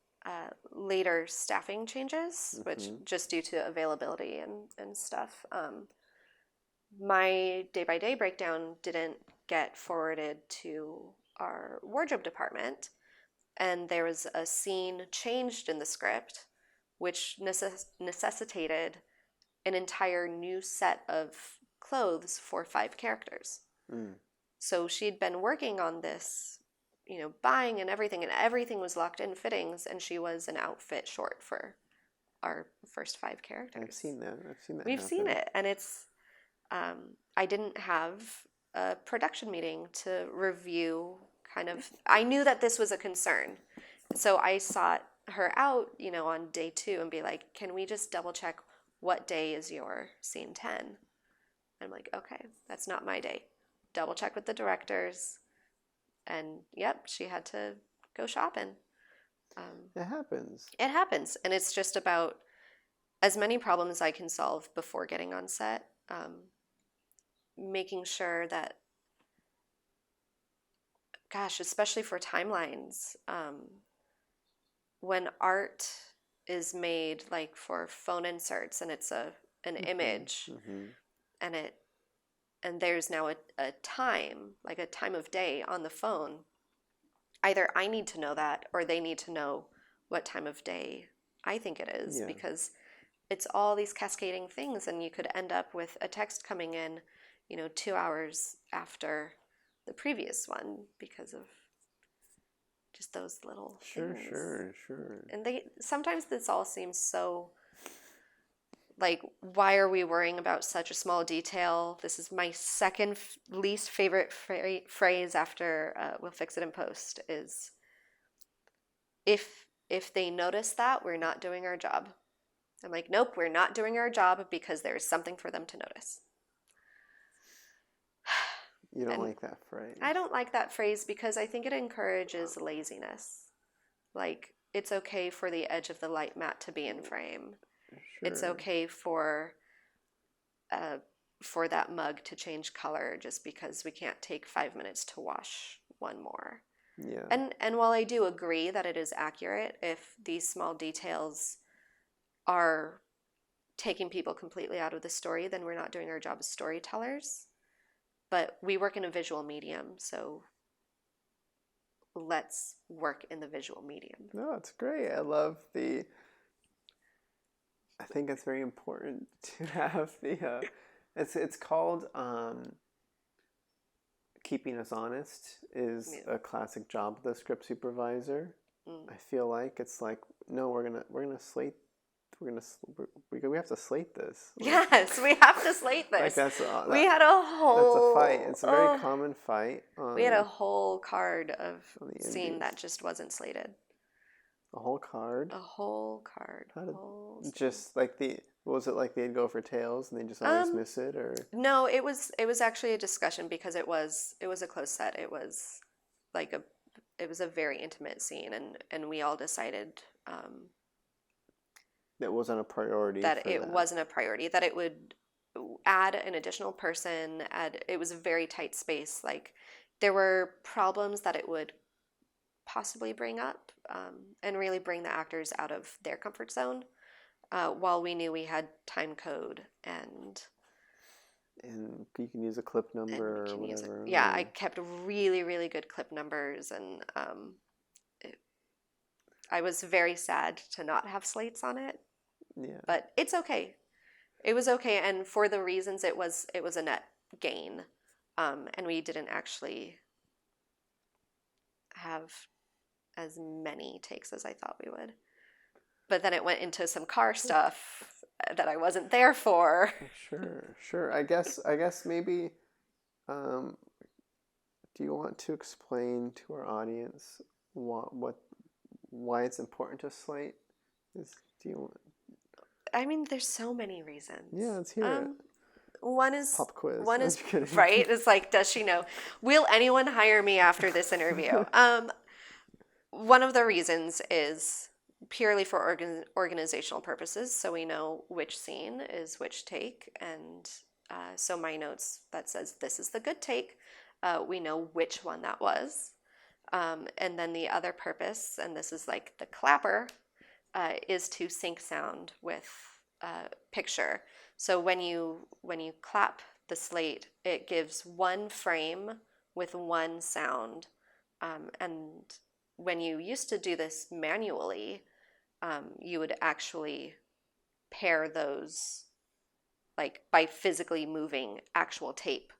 S2: later staffing changes, which just due to availability and stuff, my day-by-day breakdown didn't get forwarded to our wardrobe department, and there was a scene changed in the script which necessitated an entire new set of clothes for 5 characters. So she'd been working on this, buying and everything was locked in fittings, and she was an outfit short for our first 5 characters.
S1: I've seen that.
S2: We've seen it, and it's I didn't have a production meeting to review I knew that this was a concern. So I sought her out, on day 2 and be like, can we just double check what day is your scene 10? I'm like, okay, that's not my day. Double check with the directors. And yep, she had to go shopping.
S1: It happens.
S2: It happens. And it's just about as many problems I can solve before getting on set, making sure that, gosh, especially for timelines, when art is made like for phone inserts and it's an image, and there's now a time, like a time of day on the phone, either I need to know that or they need to know what time of day I think it is, because it's all these cascading things, and you could end up with a text coming in, 2 hours after the previous one because of just those little things.
S1: Sure.
S2: And sometimes this all seems so, like, why are we worrying about such a small detail? This is my second least favorite phrase after we'll fix it in post, is if they notice that, we're not doing our job. I'm like, nope, we're not doing our job because there's something for them to notice.
S1: You don't like that phrase?
S2: I don't like that phrase because I think it encourages laziness. Like, it's okay for the edge of the light mat to be in frame.
S1: Sure.
S2: It's okay for that mug to change color just because we can't take 5 minutes to wash one more.
S1: Yeah.
S2: And while I do agree that it is accurate, if these small details are taking people completely out of the story, then we're not doing our job as storytellers. But we work in a visual medium, so let's work in the visual medium.
S1: No, it's great. I think it's very important to have the, it's called, keeping us honest is a classic job of the script supervisor. I feel like it's like, no, we have to slate this. Like,
S2: yes, we have to slate this.
S1: Like
S2: we had a whole...
S1: That's a fight. It's a very common fight.
S2: We had a whole card of scene that just wasn't slated.
S1: A whole card?
S2: A whole card.
S1: How did,
S2: Whole scene.
S1: just like was it like they'd go for tails and they just always miss it, or?
S2: No, it was actually a discussion because it was a close set. It was like it was a very intimate scene, and we all decided
S1: That wasn't a priority
S2: that
S1: for
S2: it
S1: that.
S2: wasn't a priority, that it would add an additional person, it was a very tight space. Like there were problems that it would possibly bring up, and really bring the actors out of their comfort zone, while we knew we had time code and
S1: you can use a clip number or whatever.
S2: yeah, I kept really, really good clip numbers, and I was very sad to not have slates on it.
S1: Yeah.
S2: But it's okay. It was okay, and for the reasons it was a net gain, and we didn't actually have as many takes as I thought we would. But then it went into some car stuff that I wasn't there for.
S1: Sure. I guess maybe. Do you want to explain to our audience why it's important to slate?
S2: I mean, there's so many reasons.
S1: Yeah, let's hear it.
S2: One is
S1: pop quiz.
S2: One is right. It's like, does she know? Will anyone hire me after this interview? One of the reasons is purely for organizational purposes, so we know which scene is which take, and so my notes that says this is the good take, we know which one that was, and then the other purpose, and this is like the clapper, is to sync sound with picture. So when you clap the slate, it gives one frame with one sound, and when you used to do this manually, you would actually pair those, like by physically moving actual tape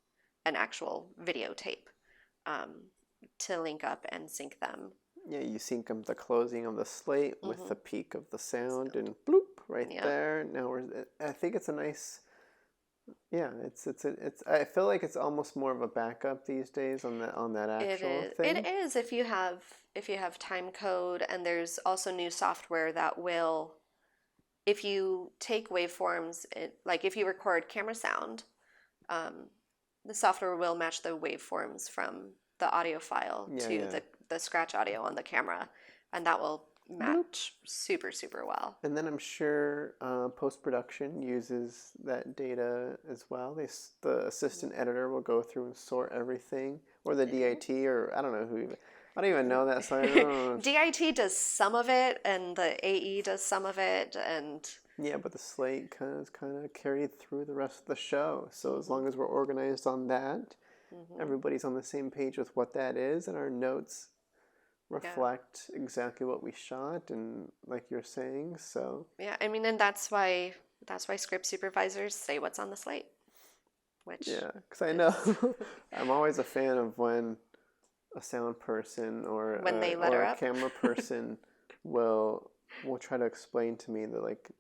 S2: and actual videotape, to link up and sync them.
S1: Yeah, you sync them the closing of the slate with the peak of the sound, and bloop right there. Now I think it's a nice. Yeah, it's. I feel like it's almost more of a backup these days on that actual thing.
S2: It is if you have time code, and there's also new software that will, if you take waveforms, like if you record camera sound, the software will match the waveforms from the audio file to the scratch audio on the camera, and that will match super, super well.
S1: And then I'm sure post-production uses that data as well. The assistant editor will go through and sort everything, or the DIT, or I don't know who even. I don't even know that side.
S2: DIT does some of it, and the AE does some of it, and
S1: yeah, but the slate kind of carried through the rest of the show. So as long as we're organized on that, everybody's on the same page with what that is, and our notes reflect exactly what we shot, and like you're saying, so
S2: yeah, I mean, and that's why script supervisors say what's on the slate, which
S1: because I know I'm always a fan of when a sound person or a camera person will try to explain to me that like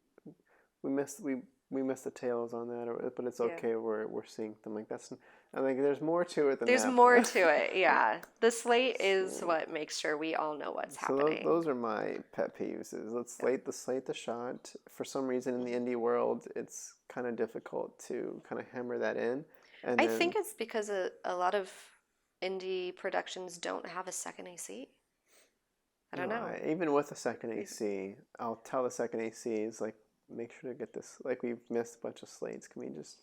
S1: we missed the tails on that, but it's okay. We're seeing them like that's. I think there's more to it than
S2: there's
S1: that.
S2: more to it. Yeah, the slate is what makes sure we all know what's happening.
S1: Those are my pet peeves. Is let's slate the shot. For some reason in the indie world, it's kind of difficult to kind of hammer that in. And
S2: I think it's because a lot of indie productions don't have a second AC. I don't know.
S1: Even with a second AC, I'll tell the second AC is like, make sure to get this. Like we've missed a bunch of slates. Can we just?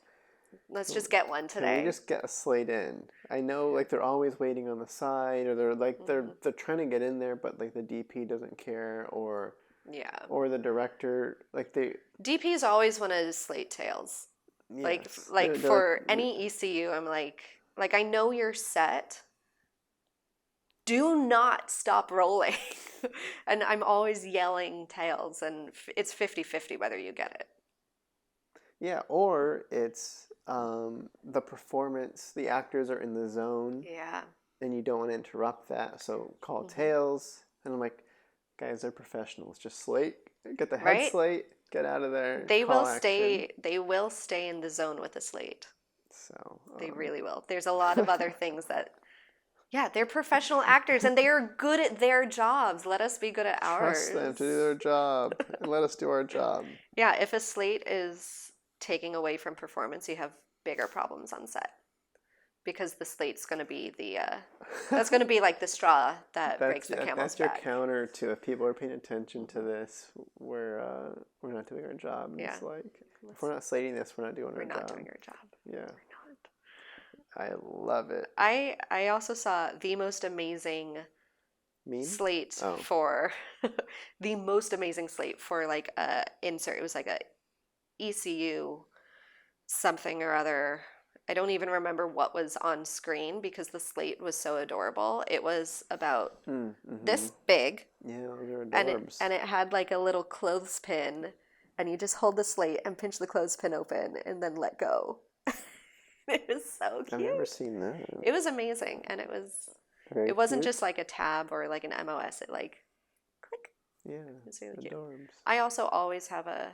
S2: Let's just get one today.
S1: Can we just get a slate in? I know, like they're always waiting on the side, or they're like they're trying to get in there, but like the DP doesn't care, or the director, like
S2: DPs always want to slate tails. Yes. Like for any ECU, I'm like I know you're set. Do not stop rolling. And I'm always yelling tails, and it's 50-50 whether you get it.
S1: Yeah, or it's the performance, the actors are in the zone.
S2: Yeah.
S1: And you don't want to interrupt that, so call tails. And I'm like, guys, they're professionals. Just slate, get the head slate, get out of there.
S2: They will stay in the zone with the slate.
S1: So
S2: they really will. There's a lot of other things that Yeah, they're professional actors and they are good at their jobs. Let us be good at ours.
S1: Trust them to do their job and let us do our job.
S2: Yeah, if a slate is taking away from performance, you have bigger problems on set. Because the slate's going to be that's going to be like the straw that breaks the camel's
S1: That's your
S2: back.
S1: counter to if people are paying attention to this, we're not doing our job.
S2: Yeah.
S1: It's like, if we're not slating this, we're not doing our job.
S2: We're not doing our job.
S1: Yeah.
S2: We're not.
S1: I love it.
S2: I also saw the most amazing
S1: Meme?
S2: slate
S1: Oh.
S2: for the most amazing slate for like a insert. It was like a ECU something or other. I don't even remember what was on screen because the slate was so adorable. It was about this big.
S1: Yeah, those are
S2: and
S1: adorbs.
S2: it had like a little clothespin, and you just hold the slate and pinch the clothespin open and then let go. It was so cute.
S1: I've never seen that.
S2: It was amazing, and it wasn't just like a tab or like an MOS. It like click.
S1: Yeah,
S2: it's really cute.
S1: adorbs.
S2: I also always have a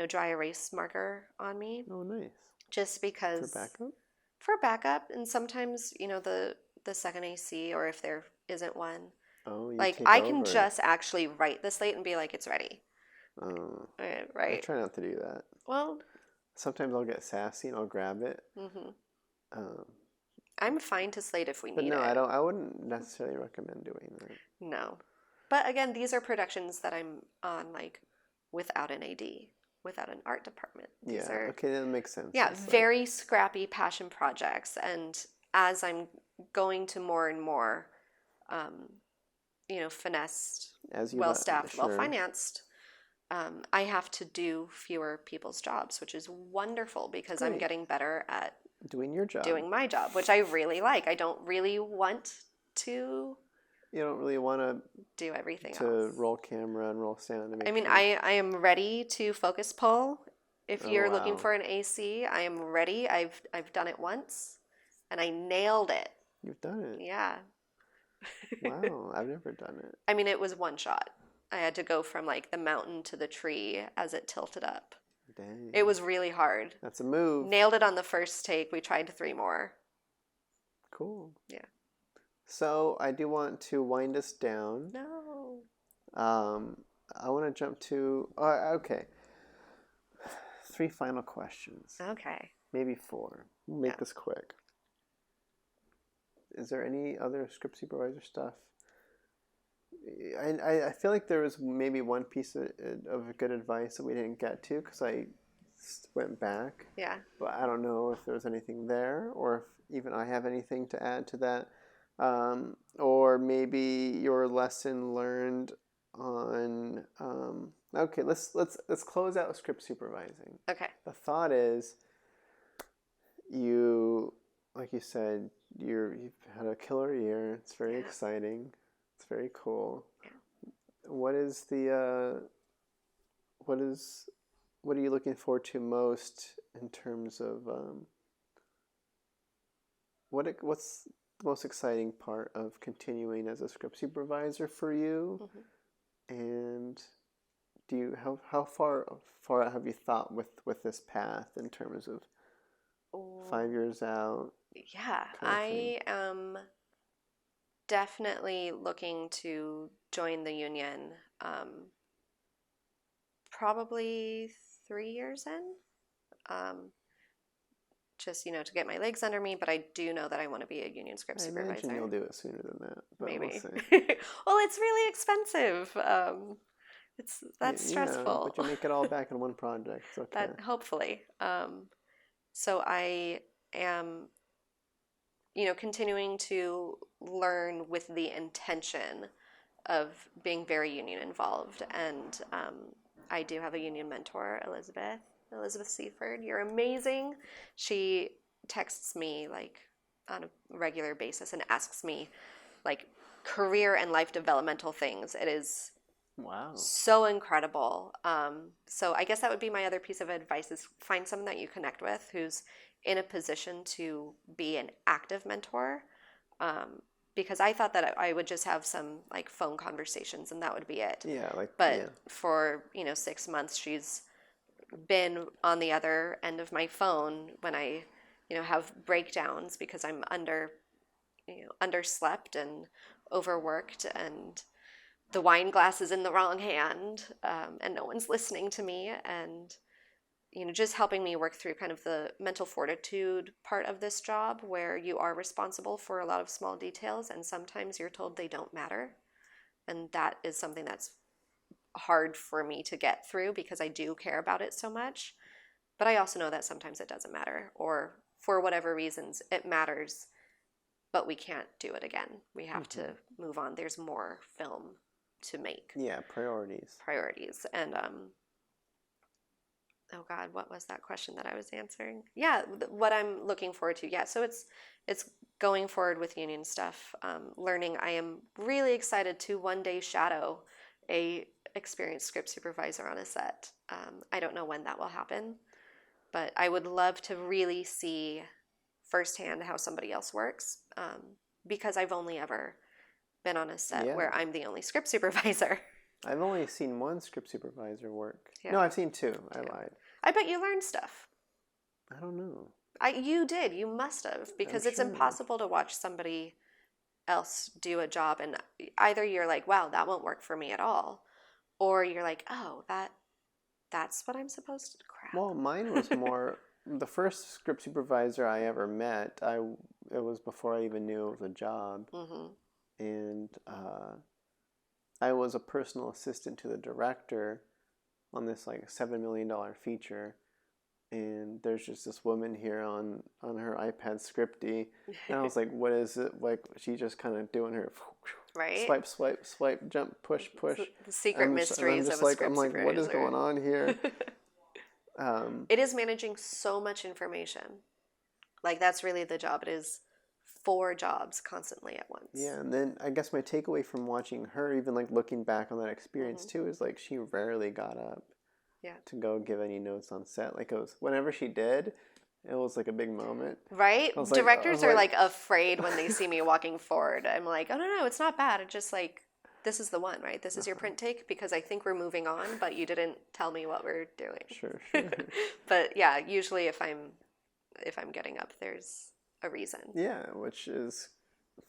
S2: dry erase marker on me.
S1: Oh, nice.
S2: Just because for backup, and sometimes the second AC, or if there isn't one, like I can just actually write the slate and be like, it's ready. Right.
S1: I try not to do that.
S2: Well,
S1: sometimes I'll get sassy and I'll grab it.
S2: I'm fine to slate if we need it.
S1: But no, I wouldn't necessarily recommend doing that.
S2: No, but again, these are productions that I'm on like without an AD. Without an art department.
S1: Okay, that makes sense.
S2: Yeah, very scrappy passion projects. And as I'm going to more and more, finessed, well-staffed, well-financed, I have to do fewer people's jobs, which is wonderful because I'm getting better at
S1: doing your job.
S2: Doing my job, which I really like. I don't really want to...
S1: You don't really want to
S2: do everything else.
S1: To roll camera and roll sound.
S2: I mean, I am ready to focus pull. If you're looking for an AC, I am ready. I've done it once, and I nailed it.
S1: You've done it?
S2: Yeah.
S1: Wow, I've never done it.
S2: I mean, it was one shot. I had to go from like the mountain to the tree as it tilted up.
S1: Dang.
S2: It was really hard.
S1: That's a move.
S2: Nailed it on the first take. We tried 3 more.
S1: Cool.
S2: Yeah.
S1: So I do want to wind us down.
S2: No.
S1: I want to jump to... okay. 3 final questions.
S2: Okay.
S1: Maybe 4. We'll make this quick. Is there any other script supervisor stuff? I feel like there was maybe one piece of good advice that we didn't get to because I went back.
S2: Yeah.
S1: But I don't know if there was anything there or if even I have anything to add to that. Or maybe your lesson learned on okay, let's close out with script supervising.
S2: Okay.
S1: The thought is you, like you said, you've had a killer year. It's very exciting. It's very cool. Yeah. What are you looking forward to most in terms of what's the most exciting part of continuing as a script supervisor for you? Mm-hmm. And how far out have you thought with this path in terms of 5 years out?
S2: Yeah, I am definitely looking to join the union probably 3 years in. Just, to get my legs under me, but I do know that I want to be a union script supervisor.
S1: I imagine you'll do it sooner than that, but
S2: maybe.
S1: We'll see.
S2: Well, it's really expensive. That's stressful.
S1: But you make it all back in one project. It's okay.
S2: Hopefully. So I am, continuing to learn with the intention of being very union involved. And I do have a union mentor, Elizabeth Seaford. You're amazing. She texts me like on a regular basis and asks me like career and life developmental things. It is so incredible. So I guess that would be my other piece of advice is find someone that you connect with who's in a position to be an active mentor. Because I thought that I would just have some like phone conversations and that would be it.
S1: Yeah,
S2: for 6 months she's been on the other end of my phone when I have breakdowns because I'm under underslept and overworked, and the wine glass is in the wrong hand, and no one's listening to me, and just helping me work through kind of the mental fortitude part of this job, where you are responsible for a lot of small details, and sometimes you're told they don't matter, and that is something that's hard for me to get through because I do care about it so much. But I also know that sometimes it doesn't matter, or for whatever reasons it matters, but we can't do it again. We have to move on. There's more film to make.
S1: Yeah, priorities.
S2: And oh God, what was that question that I was answering? Yeah, what I'm looking forward to. Yeah, so it's going forward with union stuff, learning. I am really excited to one day shadow a experienced script supervisor on a set. I don't know when that will happen, but I would love to really see firsthand how somebody else works, because I've only ever been on a set where I'm the only script supervisor.
S1: I've only seen one script supervisor work.
S2: Yeah.
S1: No, I've seen two. I lied.
S2: I bet you learned stuff.
S1: I don't know.
S2: You did. You must have, because it's impossible to watch somebody else do a job and either you're like, wow, that won't work for me at all, or you're like, oh, that's what I'm supposed to do. Crap.
S1: Well, mine was more the first script supervisor I ever met. It was before I even knew it was a job, and I was a personal assistant to the director on this like $7 million feature. And there's just this woman here on her iPad scripty, and I was like, "What is it?" Like she just kind of doing her
S2: right,
S1: swipe, jump, push.
S2: The secret mysteries of a script supervisor.
S1: I'm like, what is going on here?
S2: It is managing so much information. Like that's really the job. It is 4 jobs constantly at once.
S1: Yeah, and then I guess my takeaway from watching her, even like looking back on that experience too, is like she rarely got up.
S2: Yeah.
S1: To go give any notes on set. Like it was whenever she did, it was like a big moment.
S2: Right? Directors are like afraid when they see me walking forward. I'm like, oh no, it's not bad. It's just like, this is the one, right? This is your print take because I think we're moving on, but you didn't tell me what we're doing.
S1: Sure.
S2: But yeah, usually if I'm getting up, there's a reason.
S1: Yeah, which is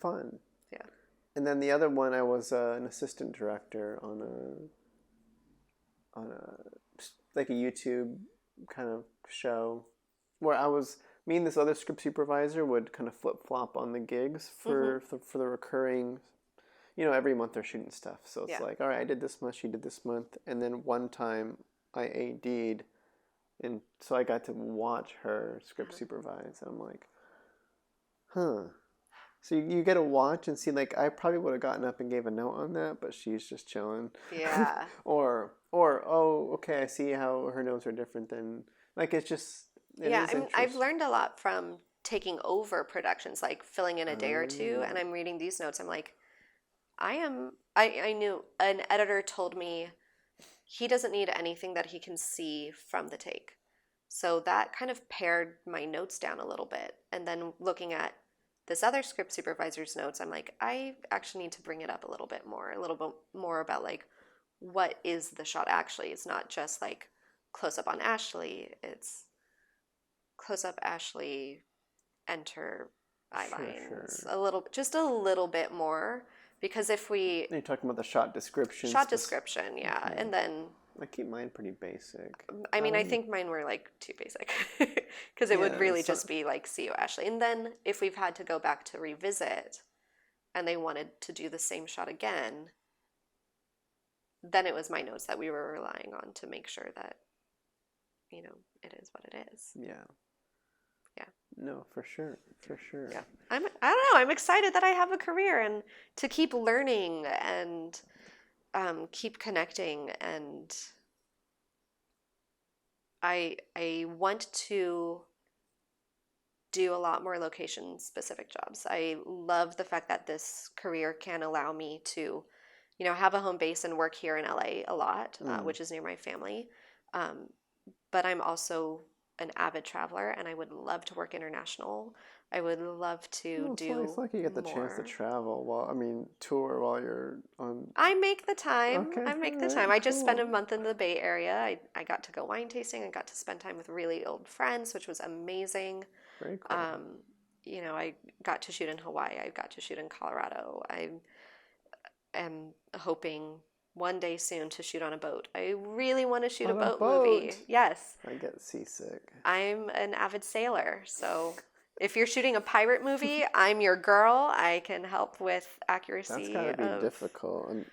S1: fun.
S2: Yeah. And
S1: then the other one, I was an assistant director on a like a YouTube kind of show where me and this other script supervisor would kind of flip-flop on the gigs for the recurring, every month they're shooting stuff. So it's like, all right, I did this month, she did this month. And then one time I AD'd, and so I got to watch her script supervise. I'm like, huh. So you get to watch and see, like, I probably would have gotten up and gave a note on that, but she's just chilling.
S2: Yeah.
S1: or oh, okay, I see how her notes are different than, like, it's just,
S2: I've learned a lot from taking over productions, like filling in a day or two, and I'm reading these notes. I'm like, I knew an editor told me he doesn't need anything that he can see from the take. So that kind of pared my notes down a little bit. And then looking at this other script supervisor's notes, I'm like, I actually need to bring it up a little bit more about like, what is the shot actually? It's not just like close up on Ashley. It's close up Ashley, enter eye lines, just a little bit more, because if we...
S1: You're talking about the shot description.
S2: Description, yeah. And then...
S1: I keep mine pretty basic.
S2: I mean, I think mine were like too basic because it would really just be like, see you, Ashley. And then if we've had to go back to revisit and they wanted to do the same shot again, then it was my notes that we were relying on to make sure that, it is what it is.
S1: Yeah.
S2: Yeah.
S1: No, for sure.
S2: Yeah. I don't know. I'm excited that I have a career and to keep learning and keep connecting, and I want to do a lot more location specific jobs. I love the fact that this career can allow me to, have a home base and work here in LA a lot, which is near my family. But I'm also an avid traveler, and I would love to work international. I would love to do
S1: It's like you get the chance to travel tour while you're on.
S2: I make the time.
S1: Okay,
S2: I just spent a month in the Bay Area. I got to go wine tasting. I got to spend time with really old friends, which was amazing.
S1: Very cool.
S2: I got to shoot in Hawaii. I got to shoot in Colorado. I am hoping one day soon to shoot on a boat. I really want to shoot a
S1: On a
S2: boat movie.
S1: boat.
S2: Yes.
S1: I get seasick.
S2: I'm an avid sailor, so if you're shooting a pirate movie, I'm your girl. I can help with
S1: That's
S2: accuracy
S1: gotta be
S2: of
S1: difficult. And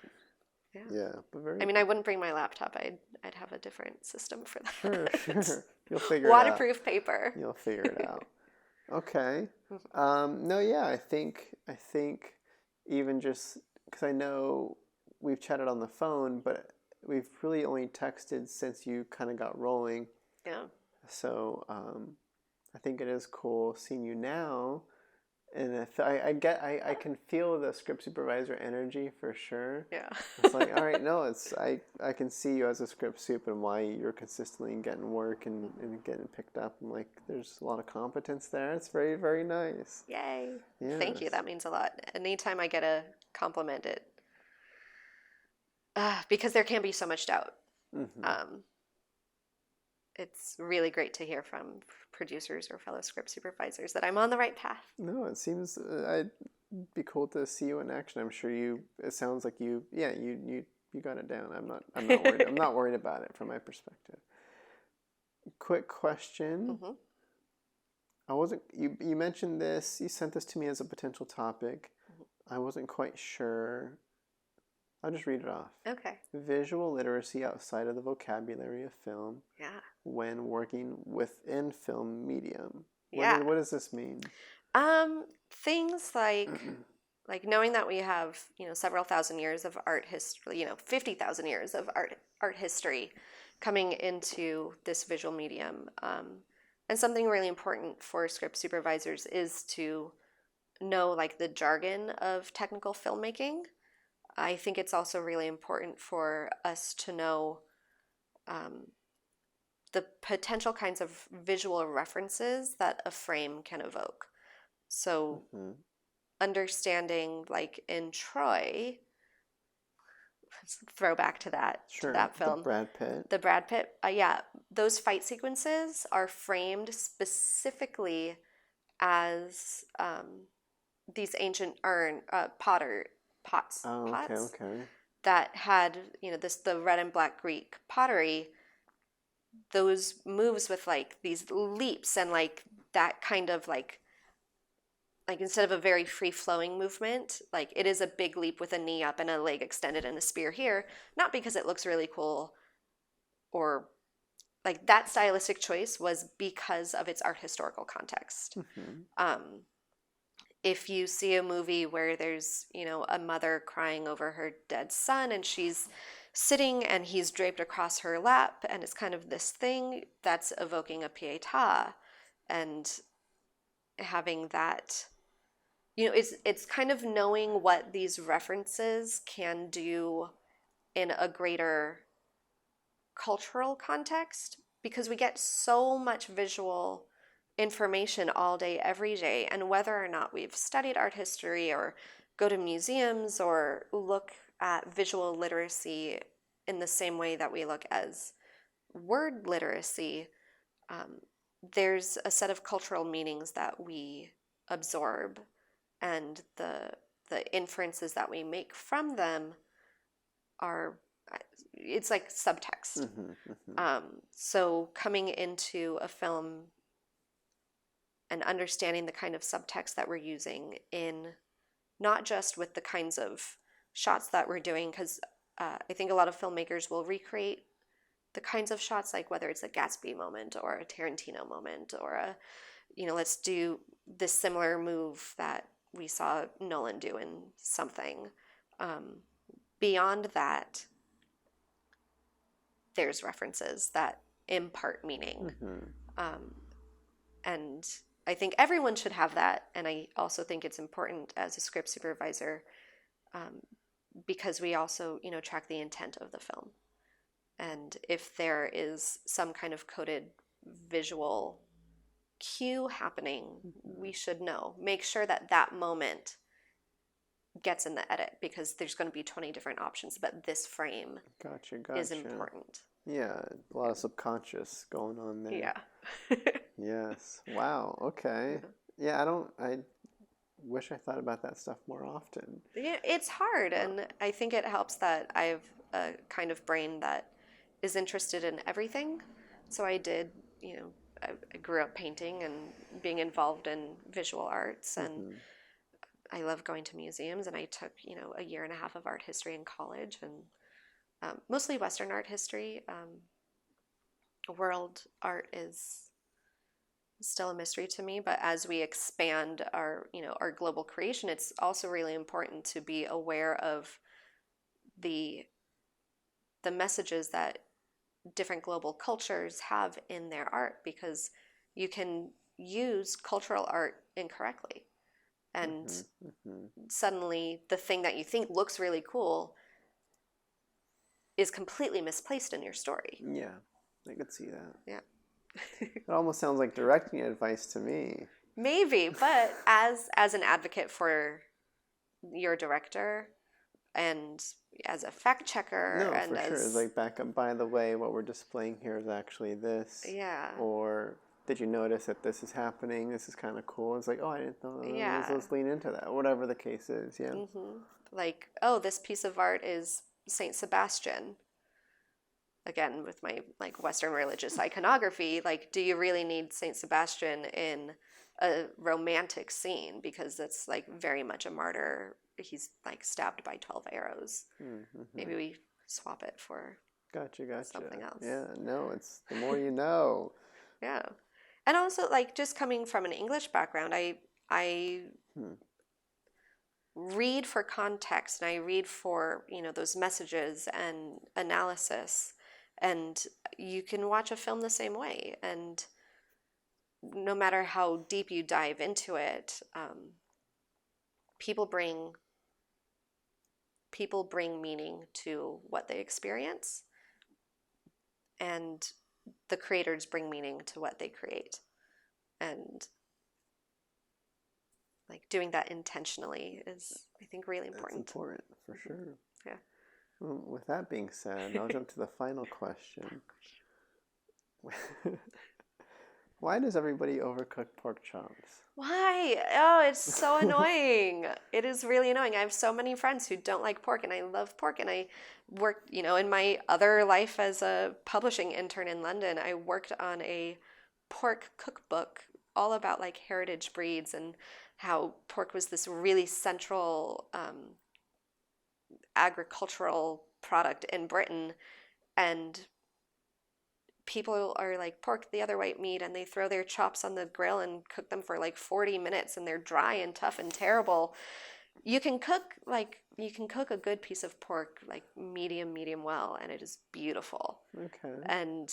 S2: yeah.
S1: yeah, but very.
S2: I mean, I wouldn't bring my laptop. I'd have a different system for that.
S1: Sure. You'll figure it out.
S2: Waterproof paper.
S1: You'll figure it out. Okay. No, yeah, I think even just because I know we've chatted on the phone, but we've really only texted since you kind of got rolling.
S2: Yeah.
S1: So I think it is cool seeing you now, and if I can feel the script supervisor energy for sure.
S2: Yeah.
S1: It's like, all right, no, I can see you as a script soup and why you're consistently getting work and getting picked up. And like, there's a lot of competence there. It's very, very nice.
S2: Yay.
S1: Yes.
S2: Thank you. That means a lot. Anytime I get a compliment, because there can be so much doubt.
S1: Mm-hmm.
S2: It's really great to hear from producers or fellow script supervisors that I'm on the right path.
S1: No, it seems I'd be cool to see you in action. I'm sure it sounds like you got it down. I'm not worried. I'm not worried about it from my perspective. Quick question.
S2: Mm-hmm.
S1: I wasn't you mentioned this, you sent this to me as a potential topic. I wasn't quite sure. I'll just read it off.
S2: Okay.
S1: Visual literacy outside of the vocabulary of film.
S2: Yeah.
S1: When working within film medium.
S2: Yeah.
S1: What does this mean?
S2: Things like knowing that we have, several thousand years of art history, 50,000 years of art history coming into this visual medium. And something really important for script supervisors is to know like the jargon of technical filmmaking. I think it's also really important for us to know the potential kinds of visual references that a frame can evoke. So understanding, like in Troy, let's throw back to that,
S1: Sure,
S2: to that film. The Brad Pitt, yeah, those fight sequences are framed specifically as these ancient pots
S1: okay.
S2: that had, the red and black Greek pottery, those moves with like these leaps and like that kind of like instead of a very free flowing movement, like it is a big leap with a knee up and a leg extended and a spear here, not because it looks really cool or like that stylistic choice was because of its art historical context. If you see a movie where there's, a mother crying over her dead son and she's sitting and he's draped across her lap and it's kind of this thing that's evoking a pietà, and having that, it's kind of knowing what these references can do in a greater cultural context, because we get so much visual information all day, every day, and whether or not we've studied art history or go to museums or look at visual literacy in the same way that we look as word literacy, there's a set of cultural meanings that we absorb, and the inferences that we make from them it's like subtext. So coming into a film and understanding the kind of subtext that we're using in not just with the kinds of shots that we're doing, because I think a lot of filmmakers will recreate the kinds of shots, like whether it's a Gatsby moment or a Tarantino moment or a, let's do this similar move that we saw Nolan do in something. Beyond that, there's references that impart meaning. And I think everyone should have that. And I also think it's important as a script supervisor, because we also, track the intent of the film. And if there is some kind of coded visual cue happening, we should know. Make sure that that moment gets in the edit, because there's going to be 20 different options, but this frame is important.
S1: Yeah, a lot of subconscious going on there.
S2: Yeah.
S1: Yes. Wow. Okay. Yeah, I wish I thought about that stuff more often.
S2: Yeah, it's hard, and I think it helps that I have a kind of brain that is interested in everything. So I did, you know, I grew up painting and being involved in visual arts, and
S1: Hmm.
S2: I love going to museums. And I took, a year and a half of art history in college, and mostly Western art history. World art is still a mystery to me, but as we expand our global creation, it's also really important to be aware of the the messages that different global cultures have in their art, because you can use cultural art incorrectly,
S1: Hmm.
S2: and
S1: Hmm.
S2: suddenly the thing that you think looks really cool is completely misplaced in your story.
S1: Yeah, I could see that.
S2: Yeah.
S1: It almost sounds like directing advice to me.
S2: Maybe, but as an advocate for your director, and as a fact checker,
S1: No,
S2: and
S1: for sure. It's
S2: as
S1: like back up. By the way, what we're displaying here is actually this.
S2: yeah,
S1: Or did you notice that this is happening? This is kind of cool. It's like, oh, I didn't know.
S2: yeah.
S1: Let's lean into that. Whatever the case is. Yeah.
S2: Like, oh, this piece of art is Saint Sebastian. Again, with my like Western religious iconography, like, do you really need Saint Sebastian in a romantic scene? Because that's like very much a martyr. He's like stabbed by 12 arrows.
S1: Mm-hmm.
S2: Maybe we swap it for
S1: Gotcha, gotcha.
S2: something else.
S1: Yeah, no, it's the more you know.
S2: Yeah. And also, like, just coming from an English background, I
S1: Hmm.
S2: read for context, and I read for, those messages and analysis. And you can watch a film the same way, and no matter how deep you dive into it, people bring people bring meaning to what they experience, and the creators bring meaning to what they create. And like doing that intentionally is, I think, really
S1: That's
S2: important.
S1: important for sure.
S2: Yeah.
S1: Well, with that being said, I'll jump to the final question. Why does everybody overcook pork chops?
S2: Why? Oh, it's so annoying. It is really annoying. I have so many friends who don't like pork, and I love pork. And I worked, in my other life as a publishing intern in London, I worked on a pork cookbook all about like heritage breeds, and how pork was this really central agricultural product in Britain. And people are like, pork, the other white meat, and they throw their chops on the grill and cook them for like 40 minutes, and they're dry and tough and terrible. You can cook a good piece of pork like medium well, and it is beautiful.
S1: Okay.
S2: And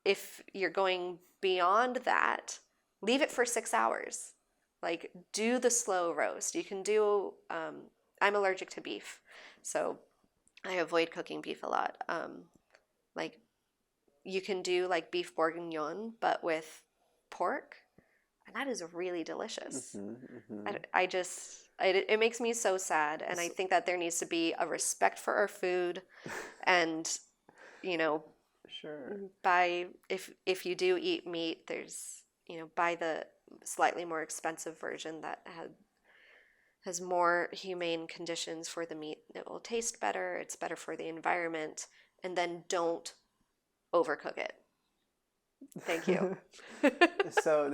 S2: if you're going beyond that, leave it for 6 hours. Like, do the slow roast. You can do I'm allergic to beef, so I avoid cooking beef a lot. Like, you can do like beef bourguignon, but with pork, and that is really delicious.
S1: Mm-hmm, mm-hmm.
S2: It makes me so sad, and I think that there needs to be a respect for our food, and you know,
S1: Sure.
S2: if you do eat meat, there's buy the slightly more expensive version that has more humane conditions for the meat. It will taste better. It's better for the environment, and then don't overcook it. Thank you.
S1: So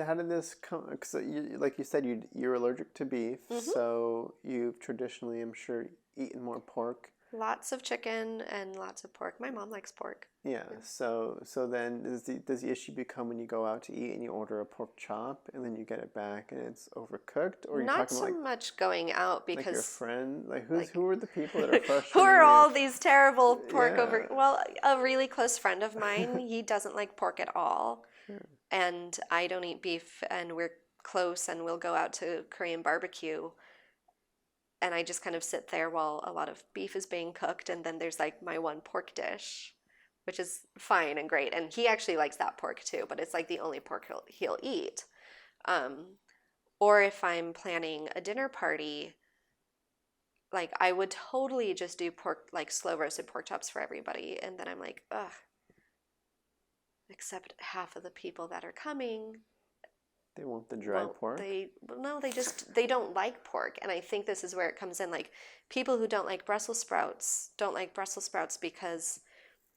S1: how did this come? So like you said, you're allergic to beef, so you've traditionally, I'm sure, eaten more pork.
S2: Lots of chicken and lots of pork. My mom likes pork.
S1: Yeah. So then does the issue become when you go out to eat and you order a pork chop and then you get it back and it's overcooked, or are you
S2: Not
S1: talking
S2: so
S1: about
S2: much going out,
S1: like your
S2: because
S1: friend? Like
S2: like
S1: who are the people that are
S2: who
S1: frustrating
S2: are
S1: you?
S2: all these terrible pork
S1: Yeah.
S2: over? Well, a really close friend of mine, he doesn't like pork at all,
S1: Sure.
S2: and I don't eat beef, and we're close, and we'll go out to Korean barbecue, and I just kind of sit there while a lot of beef is being cooked, and then there's like my one pork dish, which is fine and great, and he actually likes that pork too, but it's like the only pork he'll eat. Um, or if I'm planning a dinner party, like I would totally just do pork, like slow roasted pork chops for everybody, and then I'm like, ugh, except half of the people that are coming
S1: They want the dry pork?
S2: No, they don't like pork. And I think this is where it comes in. Like, people who don't like Brussels sprouts don't like Brussels sprouts because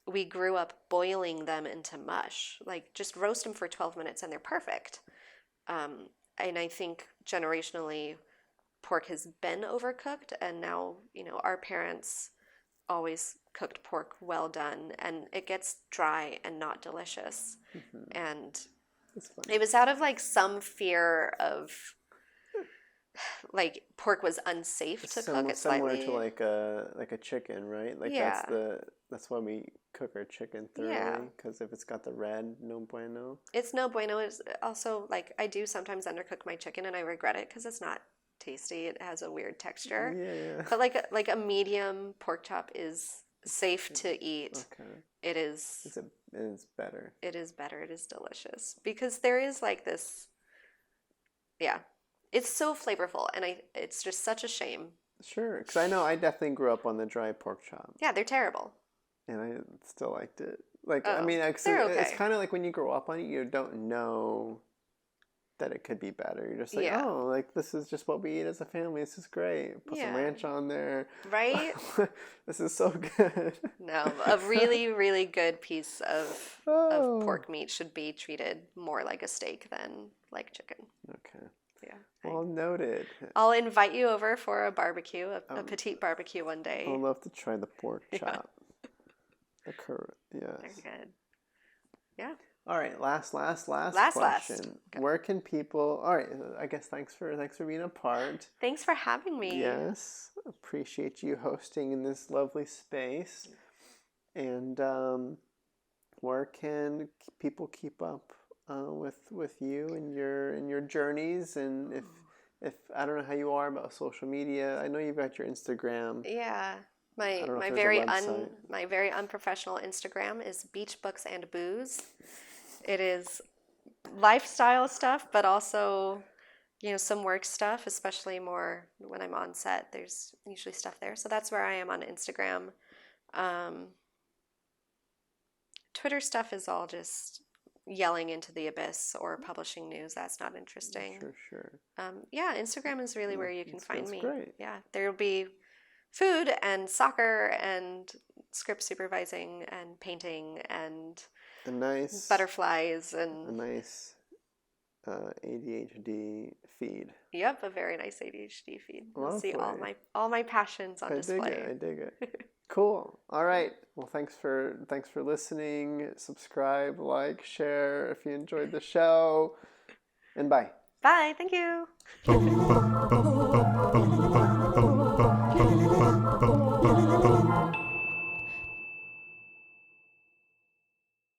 S2: we grew up boiling them into mush. Like, just roast them for 12 minutes and they're perfect. And I think generationally, pork has been overcooked, and now, our parents always cooked pork well done, and it gets dry and not delicious. And it was out of like some fear of like pork was unsafe to cook. It's
S1: similar to like a chicken, right? Like that's why we cook our chicken thoroughly, because if it's got the red, no bueno.
S2: It's no bueno. It's also like I do sometimes undercook my chicken, and I regret it because it's not tasty. It has a weird texture.
S1: Yeah.
S2: But like a medium pork chop is safe to eat.
S1: Okay.
S2: It is.
S1: It is better.
S2: It is better. It is delicious because there is like this. Yeah, it's so flavorful, and it's just such a shame.
S1: Sure, because I know I definitely grew up on the dry pork chop.
S2: Yeah, they're terrible.
S1: And I still liked it. Like,
S2: I mean, they're okay.
S1: It's kind of like when you grow up on it, you don't know that it could be better. You're just like, oh, like this is just what we eat as a family. This is great. Put some ranch on there.
S2: Right?
S1: This is so good.
S2: No, a really, really good piece of pork meat should be treated more like a steak than like chicken. Okay. Yeah.
S1: Well, noted.
S2: I'll invite you over for a barbecue, a petite barbecue one day.
S1: I'd love to try the pork chop. Yes.
S2: They're good. Yeah.
S1: All right, last question. Where can people? All right, I guess thanks for being a part.
S2: Thanks for having me.
S1: Yes, appreciate you hosting in this lovely space. And where can people keep up with you and your journeys? And if I don't know how you are about social media, I know you've got your Instagram.
S2: Yeah. My very unprofessional Instagram is Beach Books and Booze. It is lifestyle stuff, but also, some work stuff, especially more when I'm on set. There's usually stuff there. So that's where I am on Instagram. Twitter stuff is all just yelling into the abyss or publishing news. That's not interesting.
S1: Sure.
S2: Yeah, Instagram is really where you can find me.
S1: Great.
S2: Yeah, there will be food and soccer and script supervising and painting and
S1: a nice
S2: butterflies and
S1: a nice ADHD feed.
S2: Yep, a very nice ADHD feed. You'll
S1: Lovely.
S2: see all my passions on display.
S1: I dig it. Cool. All right. Well, thanks for listening. Subscribe, like, share if you enjoyed the show. And bye.
S2: Bye. Thank you.